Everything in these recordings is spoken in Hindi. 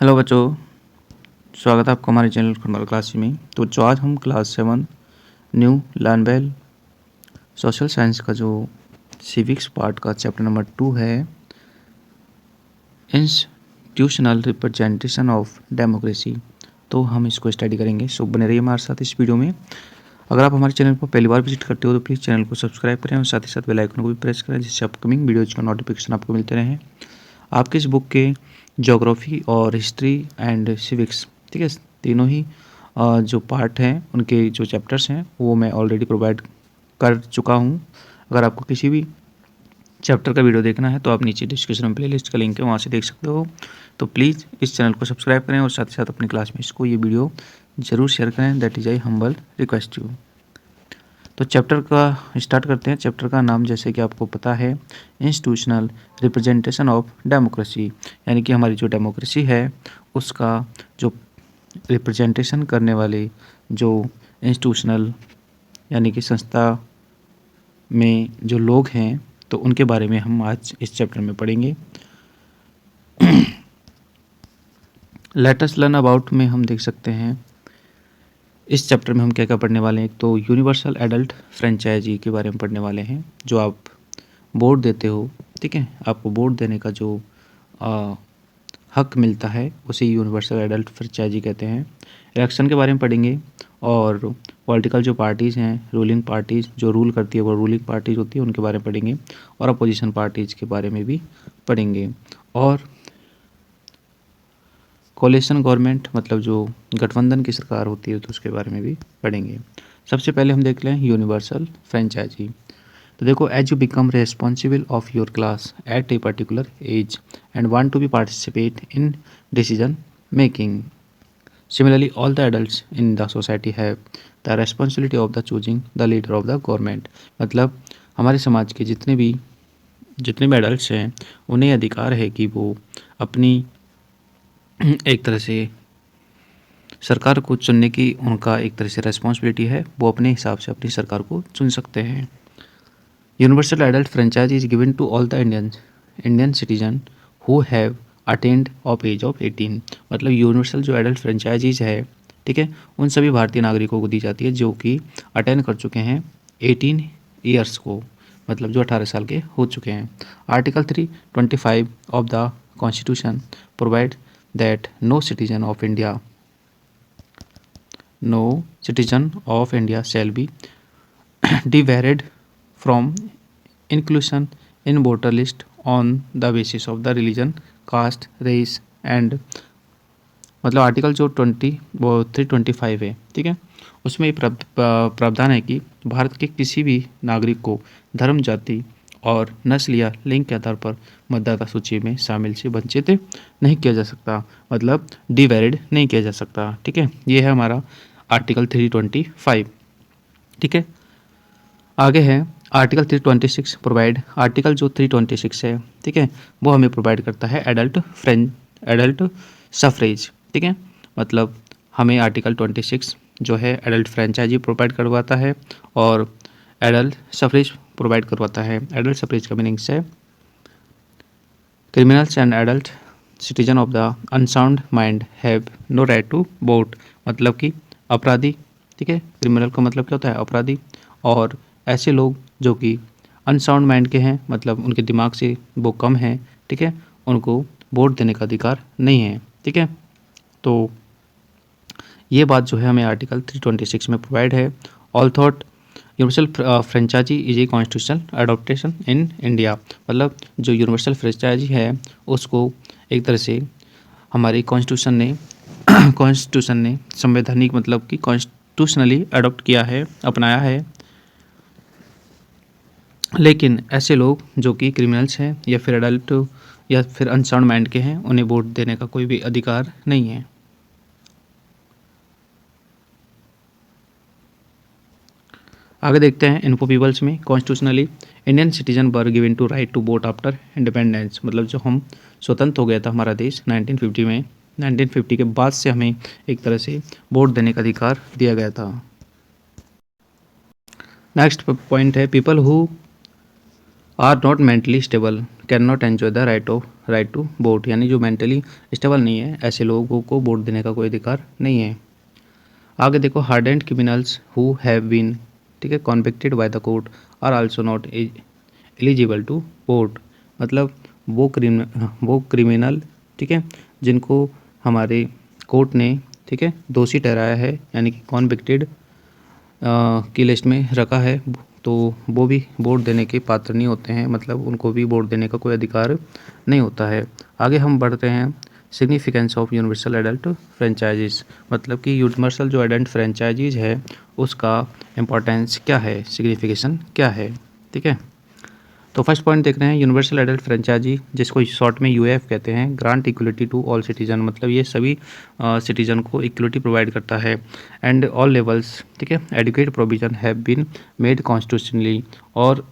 हेलो बच्चों, स्वागत है आपको हमारे चैनल खंडवा क्लास में। तो जो आज हम class 7 new learn well social science का जो सिविक्स पार्ट का चैप्टर नंबर 2 है, इंस्टीट्यूशनल रिप्रेजेंटेशन ऑफ डेमोक्रेसी, तो हम इसको स्टडी करेंगे। सो बने रहिए हमारे साथ इस वीडियो में। अगर आप हमारे चैनल पर पहली बार विजिट करते हो तो प्लीज़ चैनल को सब्सक्राइब करें और साथ ही साथ बेल आइकन को भी प्रेस करें, जिससे अपकमिंग वीडियोज़ का नोटिफिकेशन आपको मिलते रहें। आपके इस बुक के ज्योग्राफी और हिस्ट्री एंड सिविक्स, ठीक है, तीनों ही जो पार्ट हैं उनके जो चैप्टर्स हैं वो मैं ऑलरेडी प्रोवाइड कर चुका हूँ। अगर आपको किसी भी चैप्टर का वीडियो देखना है तो आप नीचे डिस्क्रिप्शन में प्लेलिस्ट का लिंक है, वहाँ से देख सकते हो। तो प्लीज़ इस चैनल को सब्सक्राइब करें और साथ ही साथ अपनी क्लास में इसको ये वीडियो ज़रूर शेयर करें। That is I humble request you. तो चैप्टर का स्टार्ट करते हैं। चैप्टर का नाम जैसे कि आपको पता है, इंस्टीट्यूशनल रिप्रेजेंटेशन ऑफ डेमोक्रेसी, यानी कि हमारी जो डेमोक्रेसी है उसका जो रिप्रेजेंटेशन करने वाले जो इंस्टीट्यूशनल यानी कि संस्था में जो लोग हैं, तो उनके बारे में हम आज इस चैप्टर में पढ़ेंगे। लेट अस लर्न अबाउट में हम देख सकते हैं इस चैप्टर में हम क्या क्या पढ़ने वाले हैं। एक तो यूनिवर्सल एडल्ट फ्रेंचाइजी के बारे में पढ़ने वाले हैं। जो आप बोर्ड देते हो, ठीक है, आपको बोर्ड देने का जो हक मिलता है उसे यूनिवर्सल एडल्ट फ्रेंचाइजी कहते हैं। इलेक्शन के बारे में पढ़ेंगे और पॉलिटिकल जो पार्टीज़ हैं, रूलिंग पार्टीज़ जो रूल करती है वो रूलिंग पार्टीज़ होती है, उनके बारे में पढ़ेंगे और अपोजिशन पार्टीज़ के बारे में भी पढ़ेंगे। और कोलिशन गवर्नमेंट मतलब जो गठबंधन की सरकार होती है तो उसके बारे में भी पढ़ेंगे। सबसे पहले हम देख लें यूनिवर्सल फ्रेंचाइजी। तो देखो, as you become responsible of your class at a particular age and want to be participate in decision making, similarly all the adults in the society have the responsibility of the choosing the leader of the government. मतलब हमारे समाज के जितने भी एडल्ट्स हैं उन्हें अधिकार है कि वो अपनी एक तरह से सरकार को चुनने की उनका एक तरह से रेस्पॉन्सिबिलिटी है, वो अपने हिसाब से अपनी सरकार को चुन सकते हैं। Universal adult franchise is given to all the Indian citizen who have attend of age of 18। मतलब यूनिवर्सल जो एडल्ट फ्रेंचाइजीज है, ठीक है, उन सभी भारतीय नागरिकों को दी जाती है जो कि अटेंड कर चुके हैं 18 ईयर्स को, मतलब जो 18 साल के हो चुके हैं। Article 325 of the constitution provide that no citizen of India shall be debarred from inclusion in voter list on the basis of the religion, caste, race and मतलब आर्टिकल जो 325 है, ठीक है, उसमें प्रावधान है कि भारत के किसी भी नागरिक को धर्म, जाति और नस्ल या लिंग के आधार पर मतदाता सूची में शामिल से वंचित नहीं किया जा सकता, मतलब डिवैरिड नहीं किया जा सकता। ठीक है, ये है हमारा आर्टिकल 325। ठीक है, आगे है आर्टिकल 326 प्रोवाइड। आर्टिकल जो 326 है, ठीक है, वो हमें प्रोवाइड करता है एडल्ट सफरेज। ठीक है, मतलब हमें आर्टिकल 26 जो है एडल्ट फ्रेंचाइजी प्रोवाइड करवाता है और एडल्ट सफरेज प्रोवाइड करवाता है। एडल्ट सफरेज का मीनिंग्स है criminals and adult citizen of the unsound mind have no right to vote. मतलब कि अपराधी, ठीक है, क्रिमिनल का मतलब क्या होता है, अपराधी, और ऐसे लोग जो कि अनसाउंड माइंड के हैं, मतलब उनके दिमाग से वो कम है, ठीक है, उनको वोट देने का अधिकार नहीं है। ठीक है, तो ये बात जो है हमें आर्टिकल 326 में प्रोवाइड है। All thought universal franchisee is a constitutional adoptation in India. मतलब जो यूनिवर्सल फ्रेंचाइजी है उसको एक तरह से हमारी कॉन्स्टिट्यूशन ने संवैधानिक मतलब कि कॉन्स्टिट्यूशनली अडोप्ट किया है, अपनाया है। लेकिन ऐसे लोग जो कि क्रिमिनल्स हैं या फिर एडल्ट या फिर अनसाउंड माइंड के हैं, उन्हें वोट देने का कोई भी अधिकार नहीं है। आगे देखते हैं इन्फो पीपल्स में। Constitutionally Indian citizen were given to right to vote after independence. मतलब जो हम स्वतंत्र हो गया था हमारा देश 1950 में, 1950 के बाद से हमें एक तरह से वोट देने का अधिकार दिया गया था। नेक्स्ट पॉइंट है people who are not mentally stable can not enjoy the right to vote, यानी जो मेंटली स्टेबल नहीं है ऐसे लोगों को वोट देने का कोई अधिकार नहीं है। आगे देखो, hardened criminals who have been, ठीक है, convicted by the court are also not eligible to vote, मतलब वो क्रिमिनल, ठीक है, जिनको हमारे कोर्ट ने, ठीक है, दोषी ठहराया है यानी कि कॉन्विक्टेड की लिस्ट में रखा है, तो वो भी वोट देने के पात्र नहीं होते हैं, मतलब उनको भी वोट देने का कोई अधिकार नहीं होता है। आगे हम बढ़ते हैं, significance of universal adult franchises, मतलब कि यूनिवर्सल जो एडल्ट फ्रेंचाइजीज है उसका इम्पोर्टेंस क्या है, सिग्निफिकेशन क्या है, ठीक है। तो फर्स्ट पॉइंट देख रहे हैं, यूनिवर्सल एडल्ट फ्रेंचाइजी जिसको शॉर्ट में यूएफ कहते हैं, grant equality to all citizen, मतलब ये सभी सिटीजन को इक्वलिटी प्रोवाइड करता है, एंड ऑल लेवल्स, ठीक है, educate provision have been made constitutionally, और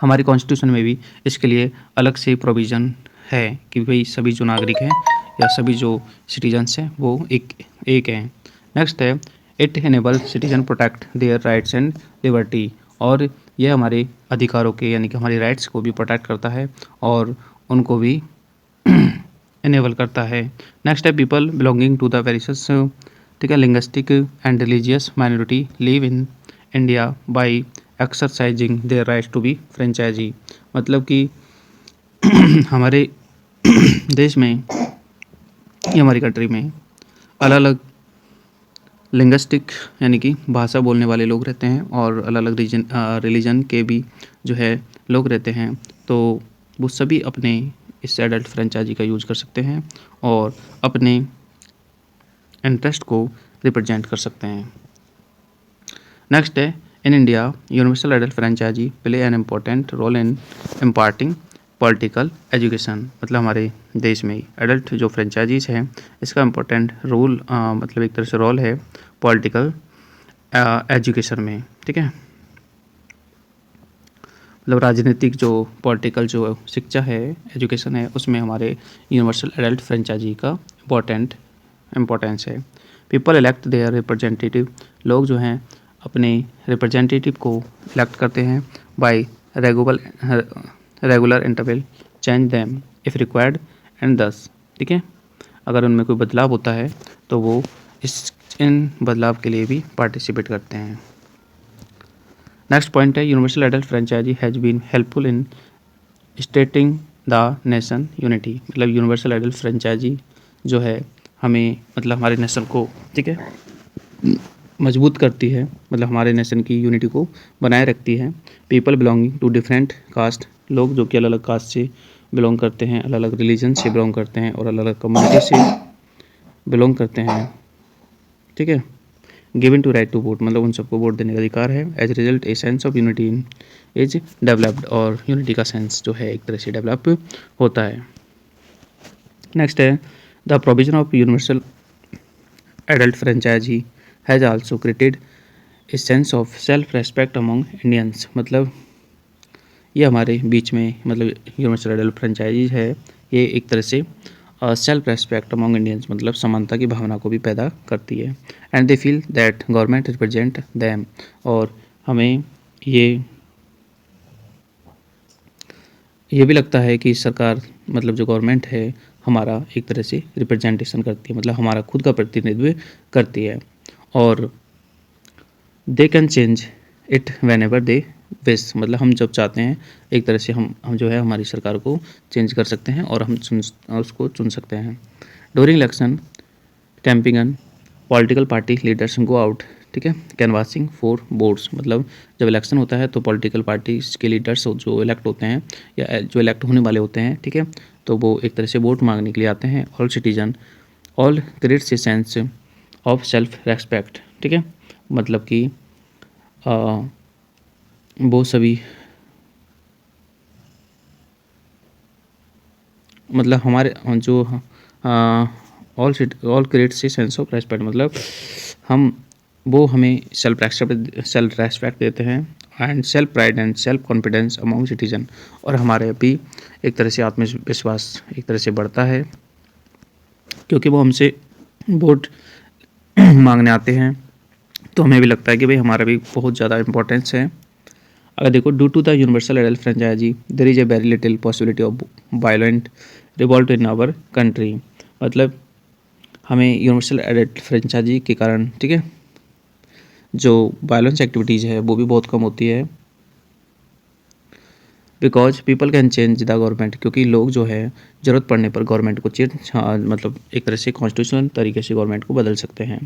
हमारे कॉन्स्टिट्यूशन में भी इसके लिए अलग से प्रोविज़न है कि भाई सभी जो नागरिक हैं या सभी जो सिटीजन्स हैं वो एक हैं। नेक्स्ट है, it enable citizen protect their rights and liberty, और यह हमारे अधिकारों के यानी कि हमारी राइट्स को भी प्रोटेक्ट करता है और उनको भी इनेबल करता है। नेक्स्ट है, people belonging to the various, ठीक है, linguistic and religious minority live in India by exercising their rights to be franchisee, मतलब कि हमारे देश में या हमारी कंट्री में अलग अलग लिंग्विस्टिक यानी कि भाषा बोलने वाले लोग रहते हैं और अलग अलग रिलीजन के भी जो है लोग रहते हैं, तो वो सभी अपने इस एडल्ट फ्रेंचाइजी का यूज़ कर सकते हैं और अपने इंटरेस्ट को रिप्रेजेंट कर सकते हैं। नेक्स्ट है, in India universal adult franchisee play an important role in imparting political education, मतलब हमारे देश में एडल्ट जो फ्रेंचाइजीज हैं इसका इम्पोर्टेंट रोल मतलब एक तरह से रोल है पॉलिटिकल एजुकेशन में, ठीक है, मतलब राजनीतिक जो पॉलिटिकल जो शिक्षा है, एजुकेशन है, उसमें हमारे यूनिवर्सल एडल्ट फ्रेंचाइजी का इम्पोर्टेंस है। पीपल इलेक्ट देयर रिप्रेजेंटेटिव, लोग जो हैं अपने रिप्रेजेंटेटिव को इलेक्ट करते हैं bye regular interval, change them if required and दस, ठीक है, अगर उनमें कोई बदलाव होता है तो वो इन बदलाव के लिए भी पार्टिसिपेट करते हैं। नेक्स्ट पॉइंट है, universal adult franchisee has been helpful in stating the nation unity, मतलब यूनिवर्सल एडल्ट फ्रेंचाइजी जो है हमें, मतलब हमारे नेशन को, ठीक है, मजबूत करती है, मतलब हमारे नेशन की यूनिटी को बनाए रखती है। People belonging to different caste, लोग जो कि अलग अलग कास्ट से बिलोंग करते हैं, अलग अलग रिलीजन से बिलोंग करते हैं और अलग अलग कम्युनिटी से बिलोंग करते हैं, ठीक है, given to right to vote, मतलब उन सबको वोट देने का अधिकार है। As result a sense of unity is developed, और यूनिटी का सेंस जो है एक तरह से डेवलप होता है। नेक्स्ट है, the provision of universal adult franchisee has also created a sense of self respect among Indians, मतलब ये हमारे बीच में, मतलब यूनिवर्सल एडल्ट फ्रेंचाइजी है, ये एक तरह से सेल्फ रेस्पेक्ट अमंग इंडियंस, मतलब समानता की भावना को भी पैदा करती है। And they feel that government represent them, और हमें ये भी लगता है कि सरकार, मतलब जो गवर्नमेंट है हमारा एक तरह से रिप्रेजेंटेशन करती है, मतलब हमारा खुद का प्रतिनिधित्व करती है, और they can change it when ever they wish, मतलब हम जब चाहते हैं एक तरह से हम जो है हमारी सरकार को चेंज कर सकते हैं और हम उसको चुन सकते हैं। During election camping political party leaders go out, ठीक है, कैनवासिंग फॉर वोट्स, मतलब जब इलेक्शन होता है तो पॉलिटिकल पार्टीज के लीडर्स जो इलेक्ट होते हैं या जो इलेक्ट होने वाले होते हैं, ठीक है, तो वो एक तरह से वोट मांगने के लिए आते हैं। All citizen all creates a sense of self respect, ठीक है, मतलब कि वो सभी, मतलब हमारे जो all creates a sense of respect, मतलब हम वो हमें सेल्फ रेस्पेक्ट देते हैं, and self pride and self confidence among citizen, और हमारे भी एक तरह से आत्मविश्वास एक तरह से बढ़ता है क्योंकि वो हमसे वोट मांगने आते हैं, तो हमें भी लगता है कि भाई हमारा भी बहुत ज़्यादा इम्पोर्टेंस है। अगर देखो due to the universal adult franchisee there is a very little possibility of violent revolt in our country, मतलब हमें यूनिवर्सल एडल्ट फ्रेंचाइजी के कारण, ठीक है, जो वायलेंस एक्टिविटीज़ है वो भी बहुत कम होती है। Because people can change the government, क्योंकि लोग जो है ज़रूरत पड़ने पर गवर्नमेंट को चेंज, मतलब एक तरह से कॉन्स्टिट्यूशनल तरीके से गवर्नमेंट को बदल सकते हैं,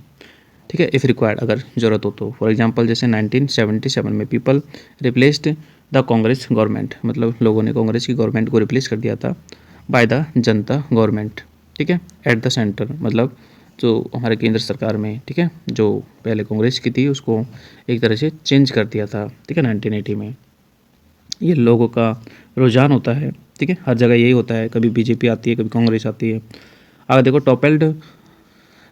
ठीक है, इफ़ रिक्वायर्ड, अगर ज़रूरत हो तो। फॉर एग्जांपल जैसे 1977 में people replaced the Congress government, मतलब लोगों ने कांग्रेस की गवर्नमेंट को रिप्लेस कर दिया था बाय द जनता गवर्नमेंट, ठीक है, एट द सेंटर, मतलब जो हमारे केंद्र सरकार में, ठीक है, जो पहले कांग्रेस की थी उसको एक तरह से चेंज कर दिया था, ठीक है, 1980 में। ये लोगों का रुझान होता है, ठीक है, हर जगह यही होता है, कभी बीजेपी आती है, कभी कांग्रेस आती है। अगर देखो toppled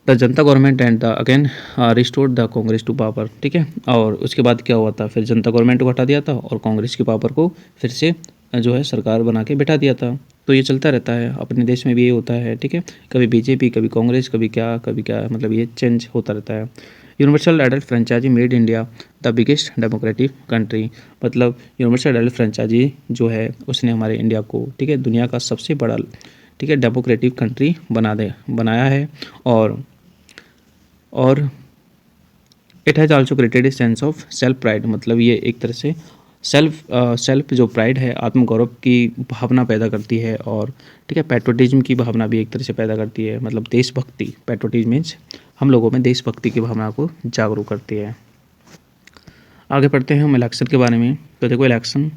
the Janata government and the again restored the Congress to power, ठीक है, और उसके बाद क्या हुआ था, फिर जनता गवर्नमेंट को हटा दिया था और कांग्रेस की पावर को फिर से जो है सरकार बना के बैठा दिया था। तो ये चलता रहता है, अपने देश में भी ये होता है, ठीक है, कभी बीजेपी, कभी कांग्रेस, कभी क्या, मतलब ये चेंज होता रहता है। Universal adult franchisee made India the biggest democratic country, मतलब यूनिवर्सल एडल्ट फ्रेंचाइजी जो है उसने हमारे इंडिया को, ठीक है, दुनिया का सबसे बड़ा, ठीक है, डेमोक्रेटिक कंट्री बनाया है। और it has also created a sense of self pride, मतलब ये एक तरह से सेल्फ जो प्राइड है, आत्मगौरव की भावना पैदा करती है, और ठीक है, पैट्रोटिज्म की भावना भी एक तरह से पैदा करती है, मतलब देशभक्ति, पैट्रोटिज्म मीन्स हम लोगों में देशभक्ति की भावना को जागरूक करती है। आगे पढ़ते हैं हम इलेक्शन के बारे में। तो देखो election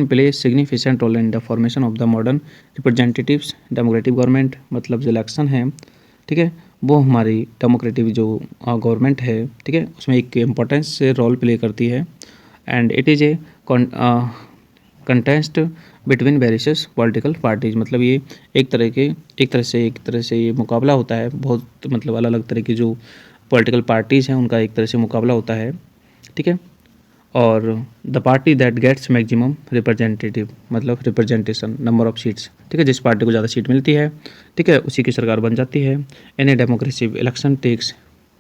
play significant role in the formation of the modern representatives democratic government, मतलब जो इलेक्शन है, ठीक है, वो हमारी डेमोक्रेटिक जो गवर्नमेंट है, ठीक है, उसमें एक इम्पोर्टेंस से रोल प्ले करती है। And it is A contest between various political parties, मतलब ये एक तरह से ये मुकाबला होता है, बहुत मतलब अलग अलग तरह की जो पॉलिटिकल पार्टीज़ हैं उनका एक तरह से मुकाबला होता है, ठीक है, और the party that gets maximum representative, मतलब रिप्रेजेंटेशन नंबर ऑफ सीट्स, ठीक है, जिस पार्टी को ज़्यादा सीट मिलती है, ठीक है, उसी की सरकार बन जाती है। In a democracy election takes,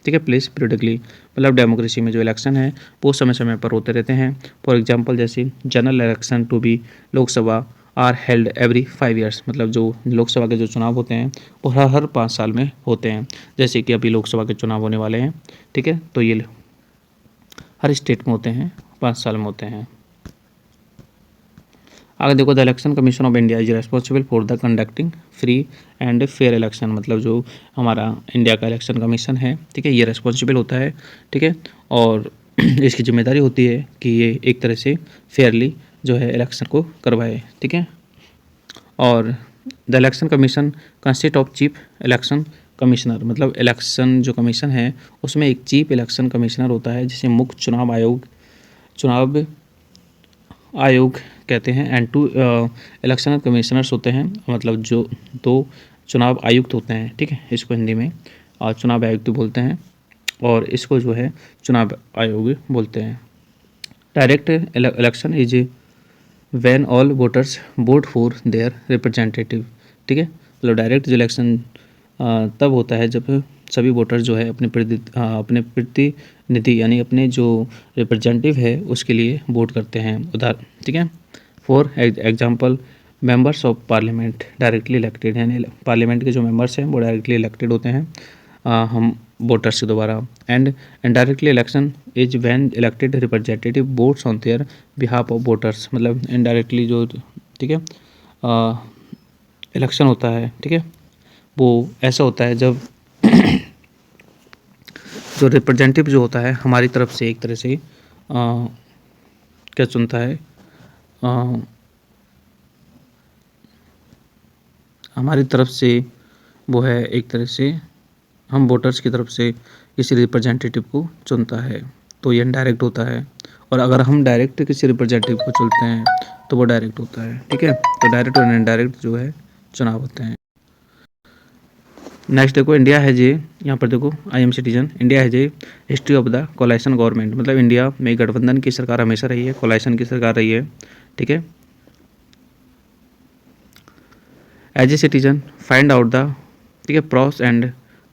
ठीक है, प्लेस पीरियडिकली, मतलब डेमोक्रेसी में जो इलेक्शन है वो समय समय पर होते रहते हैं। फॉर एग्जांपल जैसे general election to be Lok Sabha are held every 5 years, मतलब जो लोकसभा के जो चुनाव होते हैं वो हर 5 साल में होते हैं, जैसे कि अभी लोकसभा के चुनाव होने वाले हैं, ठीक है, तो ये हर स्टेट में होते हैं, 5 साल में होते हैं। आगे देखो the election commission of India is responsible for the conducting free and fair election, मतलब जो हमारा इंडिया का इलेक्शन कमीशन है, ठीक है, ये रेस्पॉन्सिबल होता है, ठीक है, और इसकी जिम्मेदारी होती है कि ये एक तरह से फेयरली जो है इलेक्शन को करवाए, ठीक है। और the election commission consist of chief election commissioner, मतलब इलेक्शन जो कमीशन है उसमें एक चीफ इलेक्शन कमिश्नर होता है जिसे मुख्य चुनाव आयोग कहते हैं, एंड 2 इलेक्शन कमिश्नर्स होते हैं, मतलब जो 2 चुनाव आयुक्त होते हैं, ठीक है, इसको हिंदी में चुनाव आयुक्त बोलते हैं, और इसको जो है चुनाव आयोग बोलते हैं। Direct election is when all voters vote for their representative, ठीक है, मतलब डायरेक्ट जो इलेक्शन तब होता है जब सभी वोटर जो है अपने प्रतिनिधि यानी अपने जो रिप्रेजेंटेटिव है उसके लिए वोट करते हैं, ठीक है। For example members of parliament directly elected, यानी पार्लियामेंट के जो मेंबर्स हैं वो डायरेक्टली इलेक्टेड होते हैं हम वोटर्स के द्वारा। And indirectly election is when elected representative votes on their behalf of voters, मतलब इनडायरेक्टली जो, ठीक है, इलेक्शन होता है, ठीक है, वो ऐसा होता है जब जो रिप्रेजेंटेटिव जो होता है हमारी तरफ से एक तरह से क्या चुनता है, हमारी तरफ से वो है एक तरह से हम वोटर्स की तरफ से किसी रिप्रेजेंटेटिव को चुनता है, तो ये इनडायरेक्ट होता है। और अगर हम डायरेक्ट किसी रिप्रेजेंटेटिव को चुनते हैं तो वो डायरेक्ट होता है, ठीक है, तो डायरेक्ट और इनडायरेक्ट जो है चुनाव होते हैं। नेक्स्ट देखो इंडिया है जे, यहाँ पर देखो आई एम सिटीजन, इंडिया है जे history of the coalition government, मतलब इंडिया में गठबंधन की सरकार हमेशा रही है, कोलाइशन की सरकार रही है, ठीक है। As a citizen find out the, ठीक है, pros and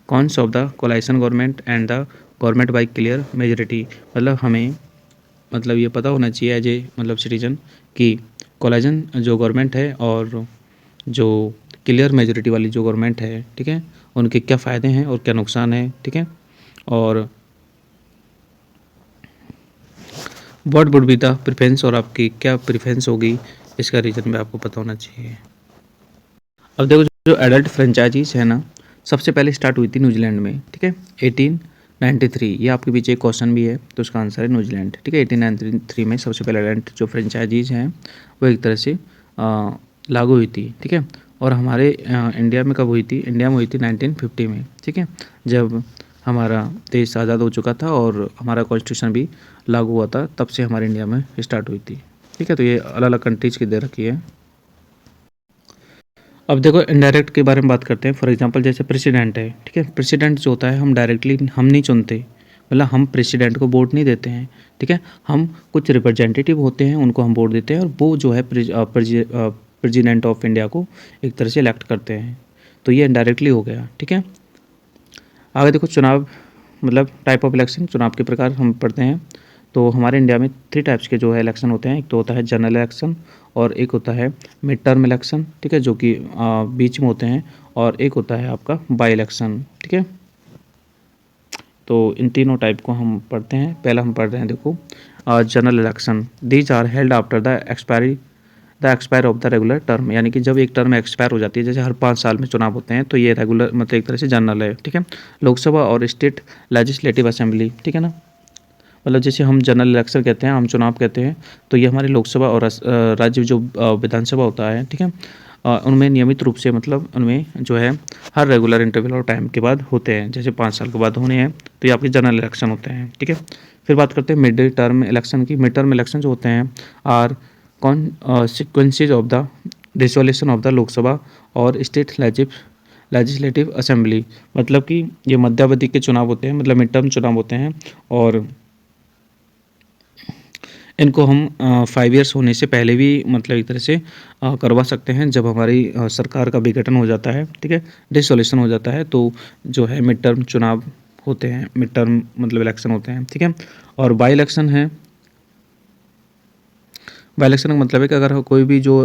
cons of the coalition government and the government by clear majority, मतलब हमें मतलब ये पता होना चाहिए एज ए मतलब सिटीजन कि कोलाइजन जो गवर्नमेंट है और जो क्लियर मेजोरिटी वाली जो गवर्नमेंट है, ठीक है, उनके क्या फ़ायदे हैं और क्या नुकसान है, ठीक है, और what would be the preference, और आपकी क्या प्रेफरेंस होगी, इसका रीज़न भी आपको पता होना चाहिए। अब देखो जो एडल्ट फ्रेंचाइजीज है ना, सबसे पहले स्टार्ट हुई थी न्यूजीलैंड में, ठीक है, 1893। ये आपके पीछे एक क्वेश्चन भी है, तो उसका आंसर है न्यूजीलैंड, ठीक है। 1893 में सबसे पहले एडल्ट जो फ्रेंचाइजीज हैं वो एक तरह से लागू हुई थी, ठीक है। और हमारे इंडिया में कब हुई थी? इंडिया में हुई थी 1950 में, ठीक है, जब हमारा देश आज़ाद हो चुका था और हमारा कॉन्स्टिट्यूशन भी लागू हुआ था, तब से हमारे इंडिया में स्टार्ट हुई थी, ठीक है। तो ये अलग अलग कंट्रीज़ की दे रखी है। अब देखो इनडायरेक्ट के बारे में बात करते हैं। फॉर एग्जांपल जैसे प्रेसिडेंट है, ठीक है, प्रेसिडेंट जो होता है हम डायरेक्टली हम नहीं चुनते, मतलब हम प्रेसिडेंट को वोट नहीं देते हैं, ठीक है, हम कुछ रिप्रेजेंटेटिव होते हैं उनको हम वोट देते हैं और वो जो है प्रेसिडेंट ऑफ इंडिया को एक तरह से इलेक्ट करते हैं, तो ये इनडायरेक्टली हो गया, ठीक है। आगे देखो चुनाव, मतलब टाइप ऑफ इलेक्शन, चुनाव के प्रकार हम पढ़ते हैं। तो हमारे इंडिया में 3 टाइप्स के जो है इलेक्शन होते हैं। एक तो होता है जनरल इलेक्शन, और एक होता है मिड टर्म इलेक्शन, ठीक है, जो कि बीच में होते हैं, और एक होता है आपका बाई इलेक्शन, ठीक है। तो इन तीनों टाइप को हम पढ़ते हैं। पहला हम पढ़ रहे हैं, देखो general election, these are held after the expire of the regular term, यानी कि जब एक टर्म एक्सपायर हो जाती है, जैसे हर 5 साल में चुनाव होते हैं, तो ये रेगुलर मतलब एक तरह से जनरल है, ठीक है। लोकसभा और स्टेट लेजिस्लेटिव असेंबली, ठीक है ना, मतलब जैसे हम जनरल इलेक्शन कहते हैं, आम चुनाव कहते हैं, तो ये हमारी लोकसभा और राज्य जो विधानसभा होता है, ठीक है, उनमें नियमित रूप से मतलब उनमें जो है हर रेगुलर इंटरवल और टाइम के बाद होते हैं, जैसे 5 साल के बाद होने हैं, तो ये आपके जनरल इलेक्शन होते हैं, ठीक है। फिर बात करते हैं मिड टर्म इलेक्शन की। मिड टर्म इलेक्शन जो होते हैं are consequences of the dissolution of the Lok Sabha और स्टेट लेजिस्लेटिव असेंबली, मतलब कि ये मध्यावधि के चुनाव होते हैं, मतलब मिड टर्म चुनाव होते हैं, और इनको हम 5 ईयर्स होने से पहले भी मतलब एक तरह से करवा सकते हैं, जब हमारी सरकार का विघटन हो जाता है, ठीक है, डिसोल्यूशन हो जाता है, तो जो है मिड टर्म चुनाव होते हैं, मिड टर्म मतलब इलेक्शन होते हैं, ठीक है। और बाई इलेक्शन है, बाई इलेक्शन का मतलब है कि अगर कोई भी जो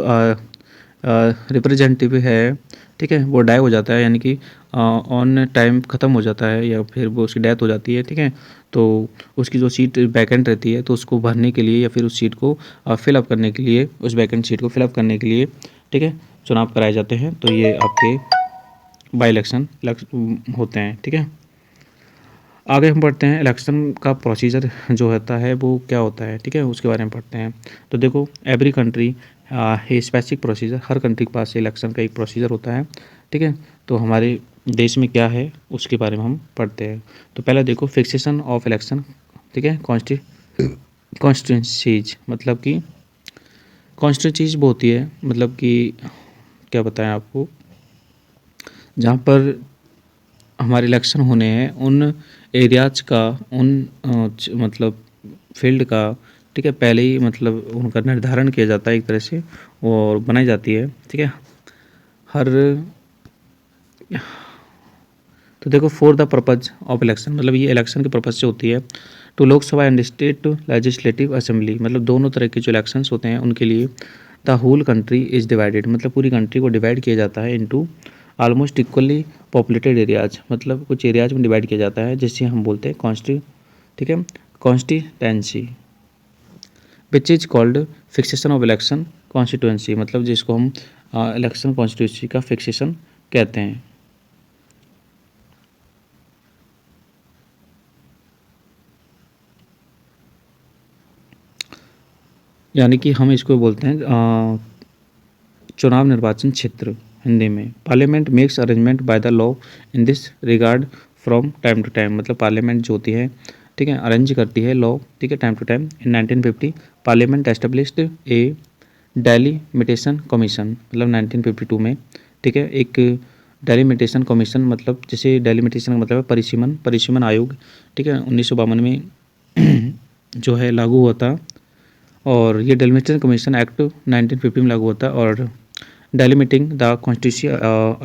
रिप्रेजेंटेटिव है, ठीक है, वो डाई हो जाता है, यानी कि ऑन टाइम ख़त्म हो जाता है, या फिर वो उसकी डेथ हो जाती है, ठीक है, तो उसकी जो सीट वैकेंट रहती है, तो उसको भरने के लिए या फिर उस सीट को फिलअप करने के लिए, उस वैकेंट सीट को फिलअप करने के लिए, ठीक है, चुनाव कराए जाते हैं, तो ये आपके बाई इलेक्शन होते हैं, ठीक है। आगे हम पढ़ते हैं इलेक्शन का प्रोसीजर जो होता है वो क्या होता है, ठीक है, उसके बारे में पढ़ते हैं। तो देखो एवरी कंट्री है स्पेसिफिक प्रोसीजर, हर कंट्री के पास इलेक्शन का एक प्रोसीजर होता है, ठीक है। तो हमारे देश में क्या है उसके बारे में हम पढ़ते हैं। तो पहला देखो फिक्सेशन ऑफ इलेक्शन, ठीक है, कॉन्स्टिट्यूंसीज, मतलब कि कॉन्स्टिट्यूंसीज वो होती है, मतलब कि क्या बताएं आपको, जहाँ पर हमारे इलेक्शन होने हैं उन एरियाज का, उन मतलब फील्ड का, ठीक है, पहले ही मतलब उनका निर्धारण किया जाता है एक तरह से, और बनाई जाती है, ठीक है, हर। तो देखो for the purpose of election, मतलब ये इलेक्शन के पर्पज से होती है। To Lok Sabha and state legislative assembly, मतलब दोनों तरह के जो इलेक्शंस होते हैं उनके लिए। The whole country is divided, मतलब पूरी कंट्री को डिवाइड किया जाता है into almost equally populated areas, मतलब कुछ एरियाज में डिवाइड किया जाता है, जिससे हम बोलते हैं ठीक है, constituency, which is called fixation of election constituency, मतलब जिसको हम इलेक्शन कॉन्स्टिट्यूंसी का फिक्सेशन कहते हैं। यानी कि हम इसको बोलते हैं चुनाव निर्वाचन क्षेत्र हिंदी में। Parliament makes arrangement by the law in this regard from time to time, मतलब पार्लियामेंट जो होती है, ठीक है, अरेंज करती है लॉ, ठीक है, time to time. In 1950 parliament established a delimitation commission, मतलब 1952 में, ठीक है, एक डेलिमिटेशन कमीशन, मतलब जैसे डेलिमिटेशन का मतलब है परिसीमन आयोग, ठीक है, 1952 में जो है लागू हुआ था। और ये डेलिमिटेशन कमीशन एक्ट 1950 में लागू होता है, और delimiting the constituency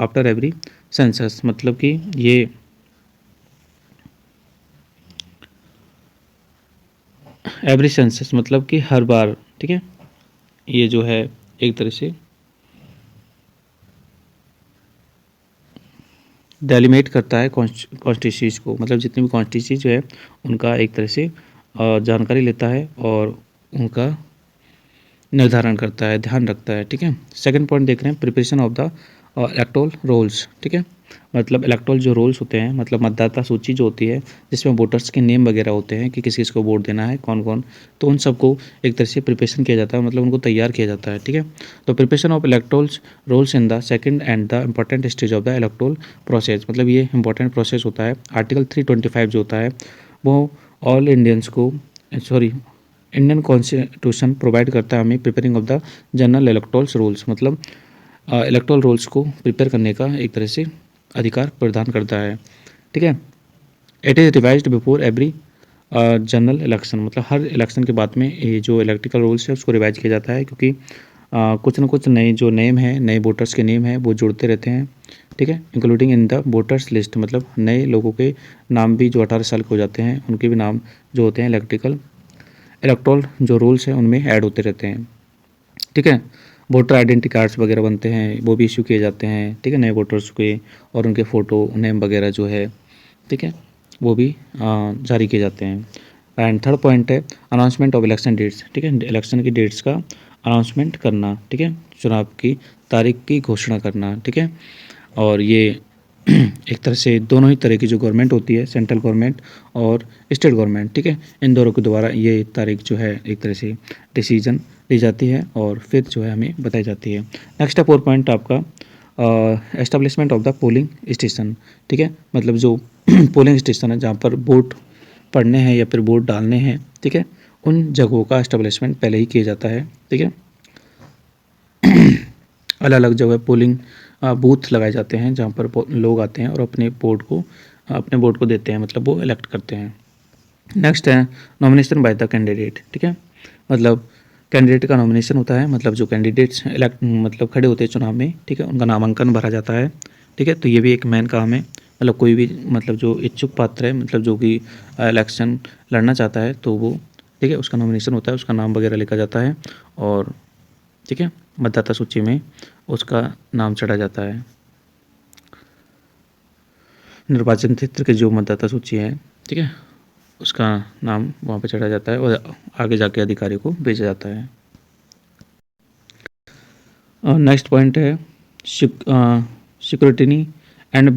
after every census, मतलब कि ये एवरी सेंसस मतलब कि हर बार, ठीक है, ये जो है एक तरह से डेलिमेट करता है कॉन्स्टिट्यूंसीज को, मतलब जितनी भी कॉन्स्टिट्यूंसी जो है उनका एक तरह से जानकारी लेता है और उनका निर्धारण करता है, ध्यान रखता है, ठीक है। सेकंड पॉइंट देख रहे हैं, preparation of the electoral rolls, ठीक है, मतलब इलेक्टोरल जो रोल्स होते हैं, मतलब मतदाता सूची जो होती है जिसमें वोटर्स के नेम वगैरह होते हैं कि किस किस को वोट देना है, कौन कौन, तो उन सबको एक तरह से प्रिपरेशन किया जाता है, मतलब उनको तैयार किया जाता है, ठीक है। तो preparation of electoral rolls in the second and the important stage of the electoral process, मतलब ये इंपॉर्टेंट प्रोसेस होता है। आर्टिकल 325 जो होता है वो ऑल इंडियंस को, सॉरी, इंडियन कॉन्स्टिट्यूशन प्रोवाइड करता है हमें preparing of the general electoral rules, मतलब इलेक्टोरल रूल्स को प्रिपेयर करने का एक तरह से अधिकार प्रदान करता है, ठीक है। It is revised before every general election, मतलब हर इलेक्शन के बाद में ये जो इलेक्ट्रिकल रूल्स है उसको रिवाइज किया जाता है, क्योंकि कुछ ना कुछ नए जो नेम है, नए वोटर्स के नेम है वो जुड़ते रहते हैं, ठीक है, including in the voters list, मतलब नए लोगों के नाम भी जो 18 साल के हो जाते हैं उनके भी नाम जो होते हैं इलेक्टोरल जो रूल्स हैं उनमें ऐड होते रहते हैं, ठीक है। वोटर आइडेंटिटी कार्ड्स वगैरह बनते हैं, वो भी इशू किए जाते हैं, ठीक है, नए वोटर्स के, और उनके फ़ोटो नेम वगैरह जो है, ठीक है, वो भी जारी किए जाते हैं। एंड थर्ड पॉइंट है अनाउंसमेंट ऑफ इलेक्शन डेट्स, ठीक है, इलेक्शन की डेट्स का अनाउंसमेंट करना, ठीक है, चुनाव की तारीख की घोषणा करना, ठीक है। और ये एक तरह से दोनों ही तरह की जो गवर्नमेंट होती है, सेंट्रल गवर्नमेंट और स्टेट गवर्नमेंट, ठीक है, इन दोनों के द्वारा ये तारीख जो है एक तरह से डिसीजन ली जाती है और फिर जो है हमें बताई जाती है। नेक्स्ट है 4 पॉइंट आपका establishment of the polling station, ठीक है, मतलब जो पोलिंग स्टेशन है जहाँ पर वोट पड़ने हैं या फिर वोट डालने हैं, ठीक है, उन जगहों का एस्टेब्लिशमेंट पहले ही किया जाता है, ठीक है। अलग अलग जगह पोलिंग बूथ लगाए जाते हैं जहाँ पर लोग आते हैं और अपने वोट को देते हैं, मतलब वो इलेक्ट करते हैं। नेक्स्ट है नॉमिनेशन बाय द कैंडिडेट, ठीक है, मतलब कैंडिडेट का नॉमिनेशन होता है, मतलब जो कैंडिडेट्स मतलब खड़े होते हैं चुनाव में, ठीक है, उनका नामांकन भरा जाता है, ठीक है। तो ये भी एक मेन काम है, मतलब कोई भी मतलब जो इच्छुक पात्र है, मतलब जो कि इलेक्शन लड़ना चाहता है तो वो, ठीक है, उसका नॉमिनेशन होता है, उसका नाम वगैरह लिखा जाता है और, ठीक है, मतदाता सूची में उसका नाम चढ़ा जाता है। निर्वाचन क्षेत्र के जो मतदाता सूची है, ठीक है, उसका नाम वहाँ पे चढ़ा जाता है और आगे जाके अधिकारी को भेजा जाता है। नेक्स्ट पॉइंट है security and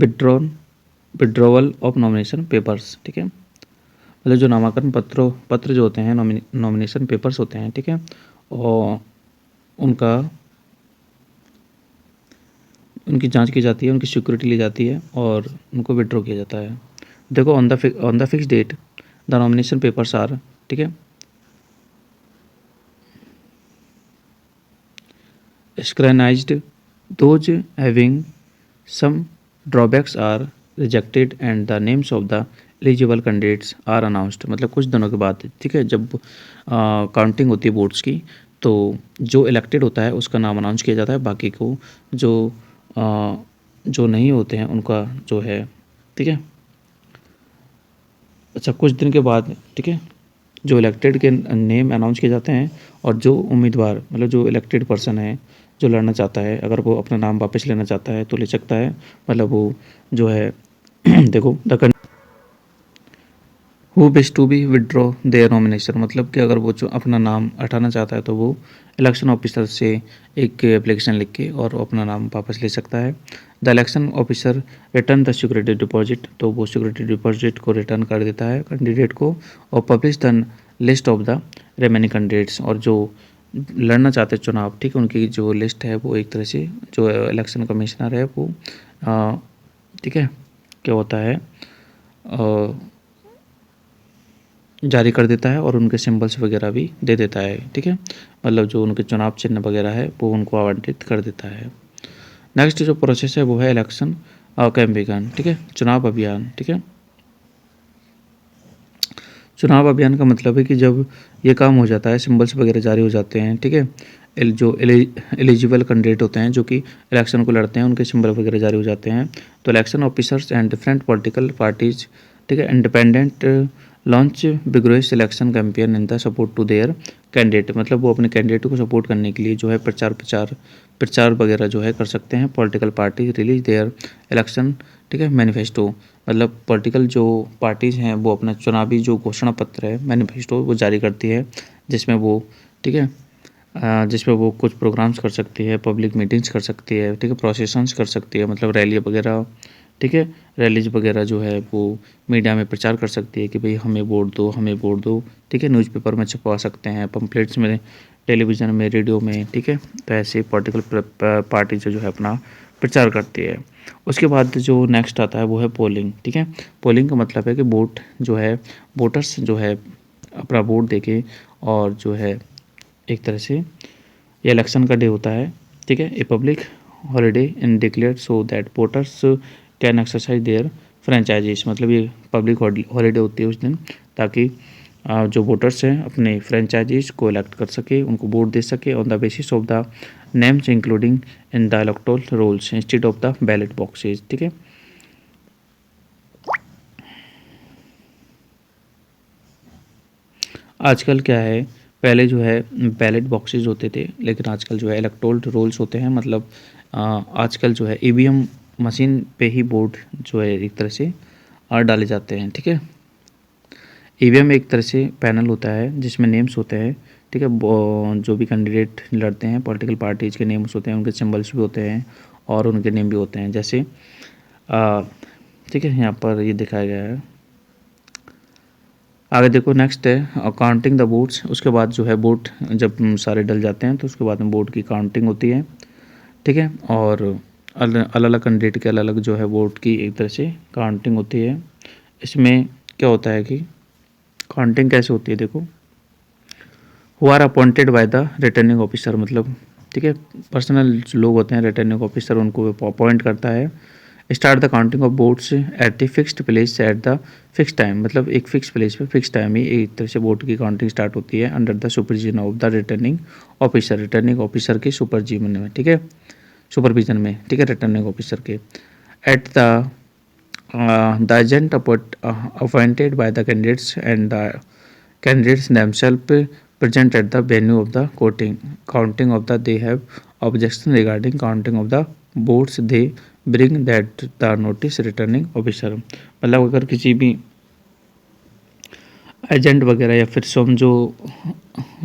withdrawal of nomination papers, ठीक है, मतलब जो नामांकन पत्र जो होते हैं, नॉमिनेशन पेपर्स होते हैं, ठीक है, और उनकी जांच की जाती है, उनकी सिक्योरिटी ली जाती है और उनको विड्रॉ किया जाता है। देखो on the fix date the nomination papers are, ठीक है, scrutinized, those having some drawbacks are rejected and the names of the eligible candidates are announced, मतलब कुछ दिनों के बाद, ठीक है, जब काउंटिंग होती है वोट्स की तो जो इलेक्टेड होता है उसका नाम अनाउंस किया जाता है, बाकी को जो नहीं होते हैं उनका जो है, ठीक है, अच्छा कुछ दिन के बाद, ठीक है, जो इलेक्टेड के नेम अनाउंस किए जाते हैं और जो उम्मीदवार, मतलब जो इलेक्टेड पर्सन है जो लड़ना चाहता है, अगर वो अपना नाम वापस लेना चाहता है तो ले सकता है, मतलब वो जो है देखो the who wish to be withdraw their nomination, मतलब कि अगर वो जो अपना नाम हटाना चाहता है तो वो इलेक्शन ऑफिसर से एक एप्लीकेशन लिख के और अपना नाम वापस ले सकता है। The election officer return the security deposit, तो वो सिक्योरिटी डिपॉजिट को रिटर्न कर देता है कैंडिडेट को और publish the list of the remaining candidates, और जो लड़ना चाहते हैं चुनाव, ठीक है, उनकी जो लिस्ट है वो एक तरह से जो इलेक्शन कमिश्नर है वो ठीक है क्या होता है जारी कर देता है और उनके सिंबल्स वगैरह भी दे देता है, ठीक है, मतलब जो उनके चुनाव चिन्ह वगैरह है वो उनको आवंटित कर देता है। नेक्स्ट जो प्रोसेस है वो है इलेक्शन कैंपेन, ठीक है, चुनाव अभियान, ठीक है। चुनाव अभियान का मतलब है कि जब ये काम हो जाता है, सिंबल्स वगैरह जारी हो जाते हैं, ठीक है, जो एलिजिबल कैंडिडेट होते हैं जो कि इलेक्शन को लड़ते हैं उनके सिंबल वगैरह जारी हो जाते हैं, तो election officers and different political parties, ठीक है, independent launch vigorous election campaign in the support to their candidate, मतलब वो अपने कैंडिडेट को सपोर्ट करने के लिए जो है प्रचार वगैरह जो है कर सकते हैं। Political party release there election, ठीक है, मैनिफेस्टो, मतलब पॉलिटिकल जो पार्टीज़ हैं वो अपना चुनावी जो घोषणा पत्र है, मैनिफेस्टो, वो जारी करती है, जिसमें वो, ठीक है, जिसमें वो कुछ प्रोग्राम्स कर सकती है, पब्लिक मीटिंग्स कर सकती है, ठीक है, प्रोसेशंस कर सकती है, मतलब रैली वगैरह, ठीक है, रैलीज वगैरह जो है वो मीडिया में प्रचार कर सकती है कि भाई हमें वोट दो, हमें वोट दो, ठीक है, न्यूज़पेपर में छपवा सकते हैं, पम्पलेट्स में, टेलीविज़न में, रेडियो में, ठीक है। तो ऐसे पॉलिटिकल पार्टी जो है अपना प्रचार करती है। उसके बाद जो नेक्स्ट आता है वो है पोलिंग, ठीक है। पोलिंग का मतलब है कि वोट जो है, वोटर्स जो है अपना वोट देके, और जो है एक तरह से ये इलेक्शन का डे होता है, ठीक है, a public holiday in declare so that voters can exercise their franchises, मतलब ये पब्लिक हॉलीडे होती है उस दिन, ताकि जो वोटर्स हैं अपने फ्रेंचाइजीज को इलेक्ट कर सके, उनको वोट दे सके on the basis of the names including in the electoral rolls instead of the ballot boxes, ठीक है। आजकल क्या है, पहले जो है बैलेट बॉक्सेस होते थे, लेकिन आजकल जो है इलेक्टोरल रोल्स होते हैं, मतलब आजकल जो है ईवीएम मशीन पे ही वोट जो है एक तरह से डाले जाते हैं, ठीक है। ईवीएम एक तरह से पैनल होता है जिसमें नेम्स होते हैं, ठीक है, जो भी कैंडिडेट लड़ते हैं पॉलिटिकल पार्टीज के नेम्स होते हैं, उनके सिंबल्स भी होते हैं और उनके नेम भी होते हैं, जैसे ठीक है, यहाँ पर ये दिखाया गया है। आगे देखो, नेक्स्ट है काउंटिंग द वोट्स। उसके बाद जो है वोट जब सारे डल जाते हैं तो उसके बाद में वोट की काउंटिंग होती है, ठीक है, और अलग अलग कैंडिडेट के अलग अलग जो है वोट की एक तरह से काउंटिंग होती है। इसमें क्या होता है कि काउंटिंग कैसे होती है, देखो, who are appointed by the returning officer, मतलब ठीक है, पर्सनल लोग होते हैं, रिटर्निंग ऑफिसर उनको अपॉइंट करता है। Start the counting of votes at the fixed place at the fix time, मतलब एक फिक्स प्लेस पे फिक्स टाइम ही एक तरह से वोट की काउंटिंग स्टार्ट होती है, under the supervision of the returning officer, returning officer के सुपरविजन में, ठीक है, सुपरविजन में, ठीक है, रिटर्निंग ऑफिसर के। At the agent appointed by the candidates and the candidates themselves present at the venue of the counting of the they have objection regarding counting of the votes they bring that the notice returning officer, मतलब अगर किसी भी एजेंट वगैरह या फिर स्वयं जो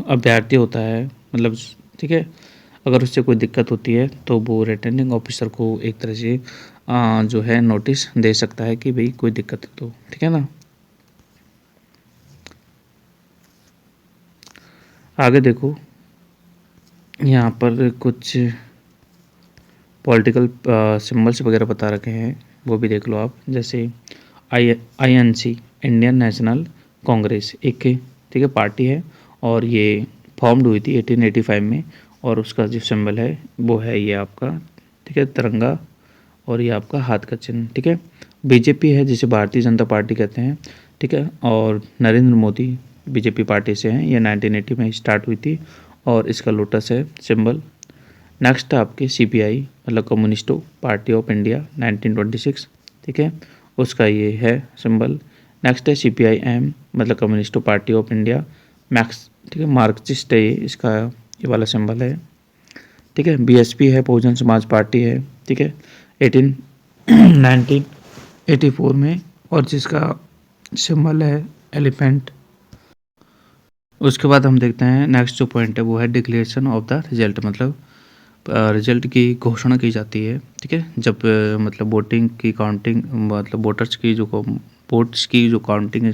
अभ्यर्थी होता है, मतलब ठीक है, अगर उससे कोई दिक्कत होती है तो वो रिटर्निंग ऑफिसर को एक तरह से जो है नोटिस दे सकता है कि भाई कोई दिक्कत है तो, ठीक है ना। आगे देखो, यहाँ पर कुछ पॉलिटिकल सिंबल्स वगैरह बता रखे हैं, वो भी देख लो आप, जैसे INC इंडियन नेशनल कांग्रेस एक, ठीक है, पार्टी है, और ये फॉर्म्ड हुई थी 1885 में, और उसका जो सिंबल है वो है ये आपका, ठीक है, तिरंगा, और ये आपका हाथ का चिन्ह, ठीक है। बीजेपी है जिसे भारतीय जनता पार्टी कहते हैं, ठीक है, और नरेंद्र मोदी बीजेपी पार्टी से हैं, ये 1980 में स्टार्ट हुई थी, और इसका लोटस है सिंबल। नेक्स्ट है आपके CPI, मतलब कम्युनिस्टो पार्टी ऑफ इंडिया 1926, ठीक है, उसका ये है सिंबल। नेक्स्ट है CPIM, मतलब कम्युनिस्टो पार्टी ऑफ इंडिया मैक्स, ठीक है, मार्क्सिस्ट है, ये इसका ये वाला सिंबल है, ठीक है। BSP है, बहुजन समाज पार्टी है, ठीक है, 1984 में, और जिसका सिंबल है एलिफेंट। उसके बाद हम देखते हैं नेक्स्ट जो पॉइंट है वो है डिक्लेरेशन ऑफ द रिजल्ट, मतलब रिजल्ट की घोषणा की जाती है, ठीक है, जब मतलब वोटिंग की काउंटिंग, मतलब वोट्स की जो काउंटिंग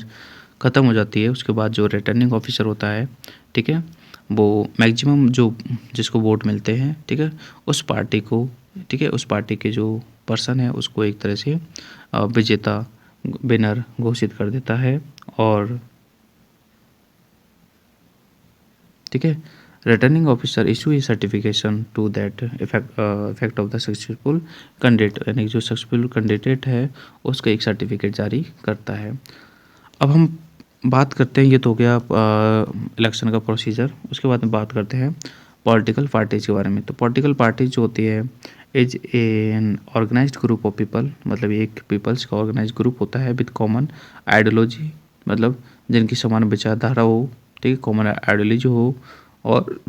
ख़त्म हो जाती है, उसके बाद जो रिटर्निंग ऑफिसर होता है, ठीक है, वो मैक्सिमम जो जिसको वोट मिलते हैं, ठीक है, उस पार्टी को, ठीक है, उस पार्टी के जो पर्सन है उसको एक तरह से विजेता विनर घोषित कर देता है, और ठीक है, returning officer issue a certification to that effect of the successful candidate, यानी जो सक्सेसफुल कैंडिडेट है उसका एक सर्टिफिकेट जारी करता है। अब हम बात करते हैं, ये तो हो गया इलेक्शन का प्रोसीजर। उसके बाद में बात करते हैं पॉलिटिकल पार्टीज के बारे में। तो पॉलिटिकल पार्टीज जो होती है is an organised group of people, मतलब एक पीपल्स का ऑर्गेनाइज ग्रुप होता है विद कॉमन आइडियोलॉजी, मतलब जिनकी समान विचारधारा हो, ठीक है, कॉमन आइडियोलॉजी हो, और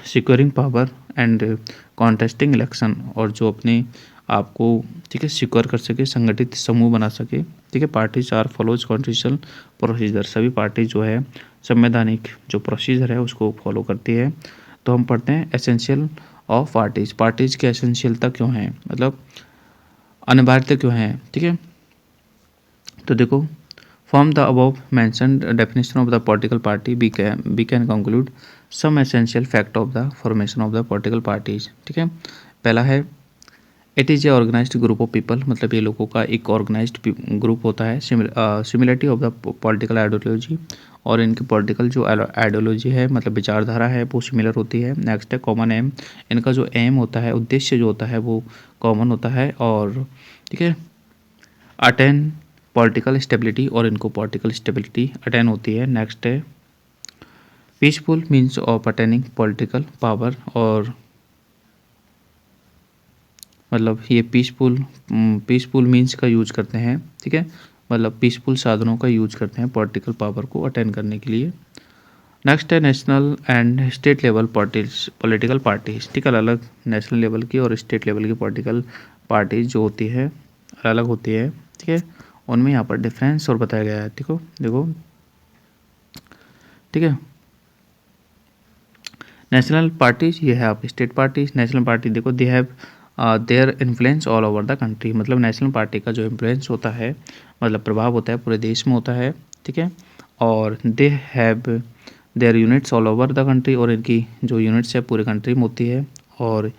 securing power and contesting election, और जो अपने आप को, ठीक है, सिक्योर कर सके, संगठित समूह बना सके, ठीक है। Parties are follows constitutional procedure, सभी पार्टी जो है संवैधानिक जो प्रोसीजर है उसको फॉलो करती है। तो हम पढ़ते हैं एसेंशियल ऑफ पार्टीज, पार्टीज की एसेंशियलता क्यों है, मतलब अनिवार्यता क्यों है, ठीक है। तो देखो, from the above mentioned definition of the political party we can conclude some essential fact of the formation of the political parties, ठीक है। पहला है it is a organised group of people, मतलब ये लोगों का एक ऑर्गेनाइज्ड ग्रुप होता है। Similarity of the political ideology, और इनकी पॉलिटिकल जो आइडियोलॉजी है, मतलब विचारधारा है, वो सिमिलर होती है। नेक्स्ट है कॉमन एम, इनका जो एम होता है, उद्देश्य जो होता है वो कॉमन होता है, और ठीक है, अटेन पॉलिटिकल स्टेबिलिटी, और इनको पॉलिटिकल स्टेबिलिटी अटेन होती है। नेक्स्ट है peaceful means of attaining political power, और मतलब ये पीसफुल मीन्स का यूज करते हैं, ठीक है, मतलब पीसफुल साधनों का यूज करते हैं पॉलिटिकल पावर को अटेंड करने के लिए। नेक्स्ट है national and state level political parties, ठीक है, अलग नेशनल लेवल की और स्टेट लेवल की पॉलिटिकल पार्टीज जो होती है अलग होती है, ठीक है। उनमें यहाँ पर डिफरेंस और बताया गया है, ठीक हो, देखो, ठीक है। नेशनल पार्टीज ये है आप स्टेट पार्टीज। नेशनल पार्टी देखो, they have their influence all over the country, मतलब नेशनल पार्टी का जो इन्फ्लुएंस होता है, मतलब प्रभाव होता है, पूरे देश में होता है, ठीक है। और they have their units all over the country, और इनकी जो यूनिट्स है पूरे कंट्री में होती है। और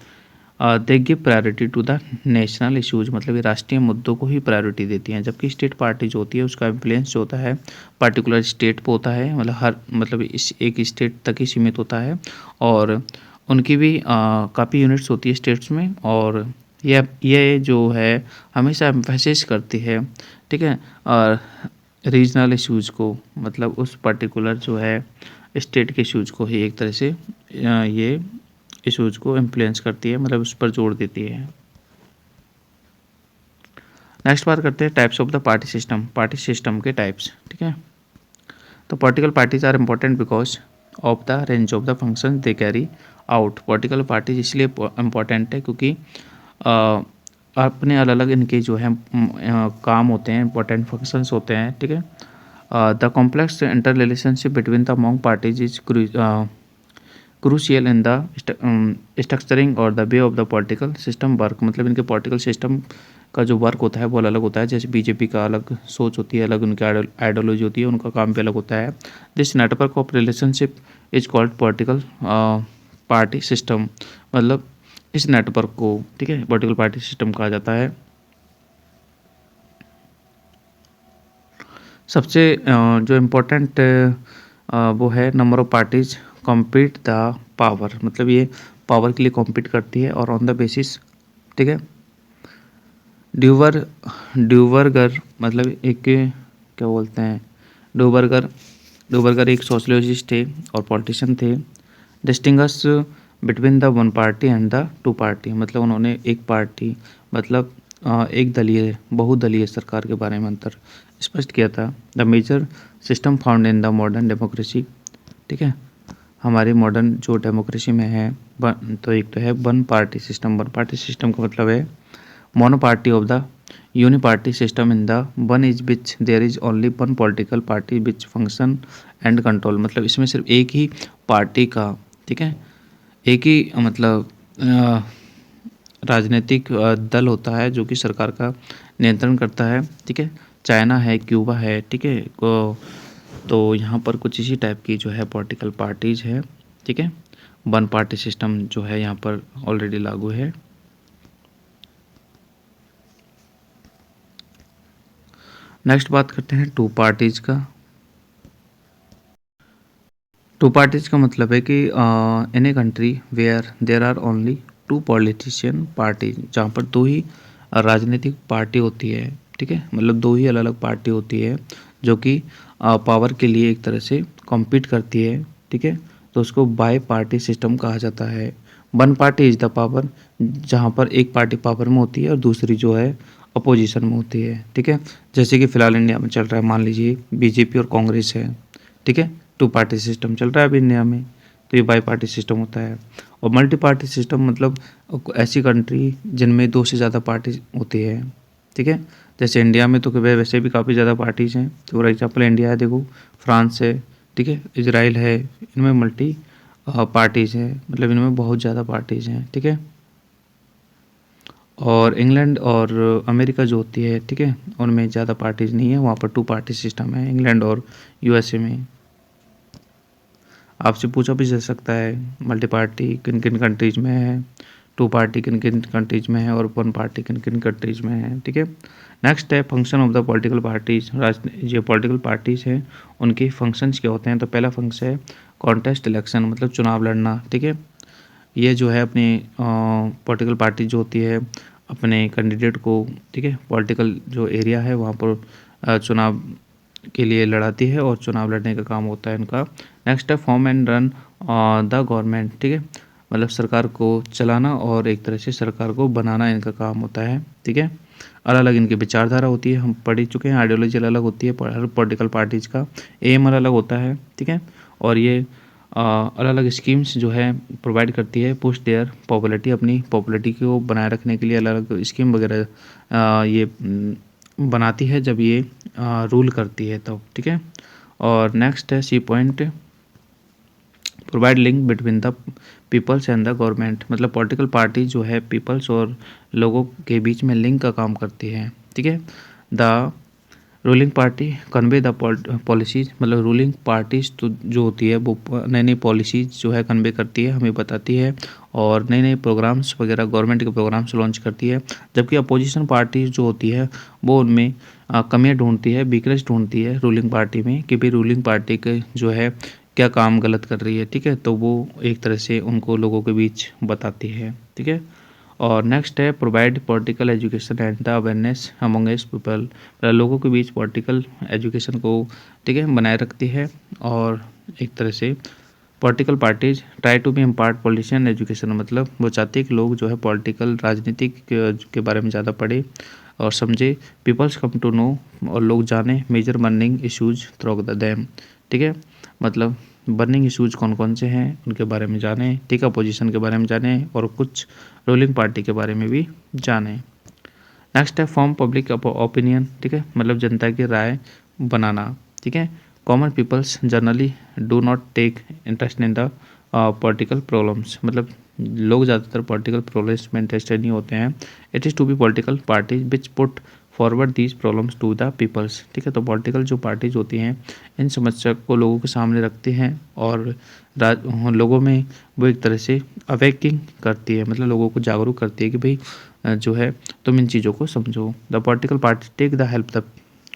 they give priority to the national issues, मतलब ये राष्ट्रीय मुद्दों को ही प्रायोरिटी देती हैं। जबकि स्टेट पार्टी जो होती है उसका इन्फ्लुएंस जो होता है पर्टिकुलर स्टेट पे होता है, मतलब हर, मतलब इस एक स्टेट तक ही सीमित होता है, और उनकी भी काफ़ी यूनिट्स होती है स्टेट्स में, और ये जो है हमेशा एम्फेसिस करती है, ठीक है, और रीजनल इश्यूज़ को, मतलब उस पर्टिकुलर जो है स्टेट के इश्यूज़ को ही एक तरह से ये इश्यूज़ को इन्फ्लुएंस करती है, मतलब उस पर जोर देती है। नेक्स्ट बात करते हैं types of the party system के टाइप्स, ठीक है। तो political parties are important because of the range of the function they carry out, political parties इसलिए इम्पोर्टेंट है क्योंकि अपने अलग अलग इनके जो है काम होते हैं, इंपॉर्टेंट फंक्शंस होते हैं, ठीक है। The complex inter relationship between the among parties is crucial in the structuring और the way of the political system work, मतलब इनके पॉलिटिकल सिस्टम का जो वर्क होता है वो अलग होता है। जैसे बीजेपी का अलग सोच होती है, अलग उनकी आइडियोलॉजी होती है, उनका काम भी अलग होता है। This network of relationship is called political party system, मतलब इस नेटवर्क को, ठीक है, पॉलिटिकल पार्टी सिस्टम कहा जाता है। सबसे जो इम्पोर्टेंट वो है number of parties compete the power, मतलब ये पावर के लिए कॉम्पीट करती है, और ऑन द बेसिस, ठीक है, ड्यूबरगर, मतलब एक क्या बोलते हैं, ड्यूबरगर एक सोशलिस्ट थे और पॉलिटिशियन थे। Distinguish between the one party and the two party, मतलब उन्होंने एक पार्टी, मतलब एक दलीय बहुदलीय सरकार के बारे में अंतर स्पष्ट किया था। The major system found in the modern democracy, ठीक है, हमारी मॉडर्न जो डेमोक्रेसी में है, तो एक तो है one party system. One party system का मतलब है mono party of the uni party system in the one is which there is only one political party which function and control, मतलब इसमें सिर्फ एक ही पार्टी का, ठीक है, एक ही मतलब राजनीतिक दल होता है जो कि सरकार का नियंत्रण करता है, ठीक है। चाइना है, क्यूबा है, ठीक है, तो यहाँ पर कुछ इसी टाइप की जो है पॉलिटिकल पार्टीज है, ठीक है। वन पार्टी सिस्टम जो है यहाँ पर ऑलरेडी लागू है। नेक्स्ट बात करते हैं टू पार्टीज का। टू पार्टीज का मतलब है कि in a country where there are only two politician party, जहाँ पर दो ही राजनीतिक पार्टी होती है, ठीक है, मतलब दो ही अलग अलग पार्टी होती है जो कि पावर के लिए एक तरह से कॉम्पीट करती है, ठीक है, तो उसको बाई पार्टी सिस्टम कहा जाता है। One party is the power, जहाँ पर एक पार्टी पावर में होती है और दूसरी जो है अपोजिशन में होती है, ठीक है। जैसे कि फ़िलहाल इंडिया में चल रहा है, मान लीजिए बीजेपी और कांग्रेस है, ठीक है। टू पार्टी सिस्टम चल रहा है अभी इंडिया में, तो ये बाई पार्टी सिस्टम होता है। और मल्टी पार्टी सिस्टम मतलब ऐसी कंट्री जिनमें 2 से ज़्यादा पार्टी होती है, ठीक है। जैसे इंडिया में तो वैसे भी काफ़ी ज़्यादा पार्टीज़ हैं। तो फॉर एग्जाम्पल इंडिया है, देखो फ्रांस है, ठीक है, इजराइल है, इनमें मल्टी पार्टीज़ हैं, मतलब इनमें बहुत ज़्यादा पार्टीज़ हैं, ठीक है। और इंग्लैंड और अमेरिका जो होती है, ठीक है, उनमें ज़्यादा पार्टीज़ नहीं है, वहाँ पर 2 पार्टी सिस्टम है, इंग्लैंड और यूएसए में। आपसे पूछा भी जा सकता है मल्टी पार्टी किन किन कंट्रीज़ में है, 2 पार्टी किन किन कंट्रीज़ में है और 1 पार्टी किन किन कंट्रीज़ में है, ठीक है। नेक्स्ट है function of the political parties. जो पॉलिटिकल पार्टीज़ हैं उनके फंक्शंस क्या होते हैं। तो पहला फंक्शन है कॉन्टेस्ट इलेक्शन, मतलब चुनाव लड़ना, ठीक है। ये जो है अपनी पॉलिटिकल पार्टी जो होती है अपने कैंडिडेट को, ठीक है, पॉलिटिकल जो एरिया है वहाँ पर चुनाव के लिए लड़ाती है और चुनाव लड़ने का काम होता है इनका। नेक्स्ट है form and run the government, ठीक है, मतलब सरकार को चलाना और एक तरह से सरकार को बनाना इनका काम होता है, ठीक है। अलग अलग इनकी विचारधारा होती है, हम पढ़ ही चुके हैं, आइडियोलॉजी अलग अलग होती है हर पॉलिटिकल पार्टीज़ का, एम अलग अलग होता है, ठीक है। और ये अलग अलग स्कीम्स जो है प्रोवाइड करती है, पुश देयर पॉपुलैरिटी, अपनी पॉपुलैरिटी को बनाए रखने के लिए अलग अलग स्कीम वगैरह ये बनाती है जब ये रूल करती है तब, ठीक है। और नेक्स्ट है C point, provide link between the peoples and the government, मतलब पॉलिटिकल पार्टी जो है पीपल्स और लोगों के बीच में लिंक का काम करती है, ठीक है। The ruling party convey the policies, मतलब रूलिंग पार्टीज तो जो होती है वो नई नई पॉलिसीज जो है कन्वे करती है, हमें बताती है, और नए नए प्रोग्राम्स वगैरह गवर्नमेंट के प्रोग्राम्स लॉन्च करती है। जबकि अपोजिशन पार्टीज जो होती है वो उनमें कमियां ढूंढती है, वीकनेस ढूंढती है रूलिंग पार्टी में कि भाई रूलिंग पार्टी के जो है क्या काम गलत कर रही है, ठीक है। तो वो एक तरह से उनको लोगों के बीच बताती है, ठीक है। और नेक्स्ट है provide political education and the awareness among S people, लोगों के बीच पॉलिटिकल एजुकेशन को, ठीक है, बनाए रखती है। और एक तरह से political parties try to be impart politician education, मतलब वो चाहते हैं कि लोग जो है पॉलिटिकल राजनीतिक के बारे में ज़्यादा पढ़े और समझे। पीपल्स कम टू नो, और लोग जाने major burning issues through the them, ठीक है, मतलब बर्निंग इशूज कौन कौन से हैं उनके बारे में जाने, ठीक है, अपोजिशन के बारे में जाने और कुछ रूलिंग पार्टी के बारे में भी जाने। नेक्स्ट है फॉर्म पब्लिक ओपिनियन, ठीक है, मतलब जनता की राय बनाना, ठीक है। Common peoples generally do not take interest in the political problems, मतलब लोग ज़्यादातर पॉलिटिकल प्रॉब्लम्स में इंटरेस्टेड नहीं होते हैं। It is to be political parties which put forward these problems to the peoples, ठीक है। तो पॉलिटिकल जो पार्टीज होती हैं इन समस्या को लोगों के सामने रखती हैं और लोगों में वो एक तरह से अवेकिंग करती है, मतलब लोगों को जागरूक करती है कि भाई जो है तुम इन चीज़ों को समझो। The political party take the help the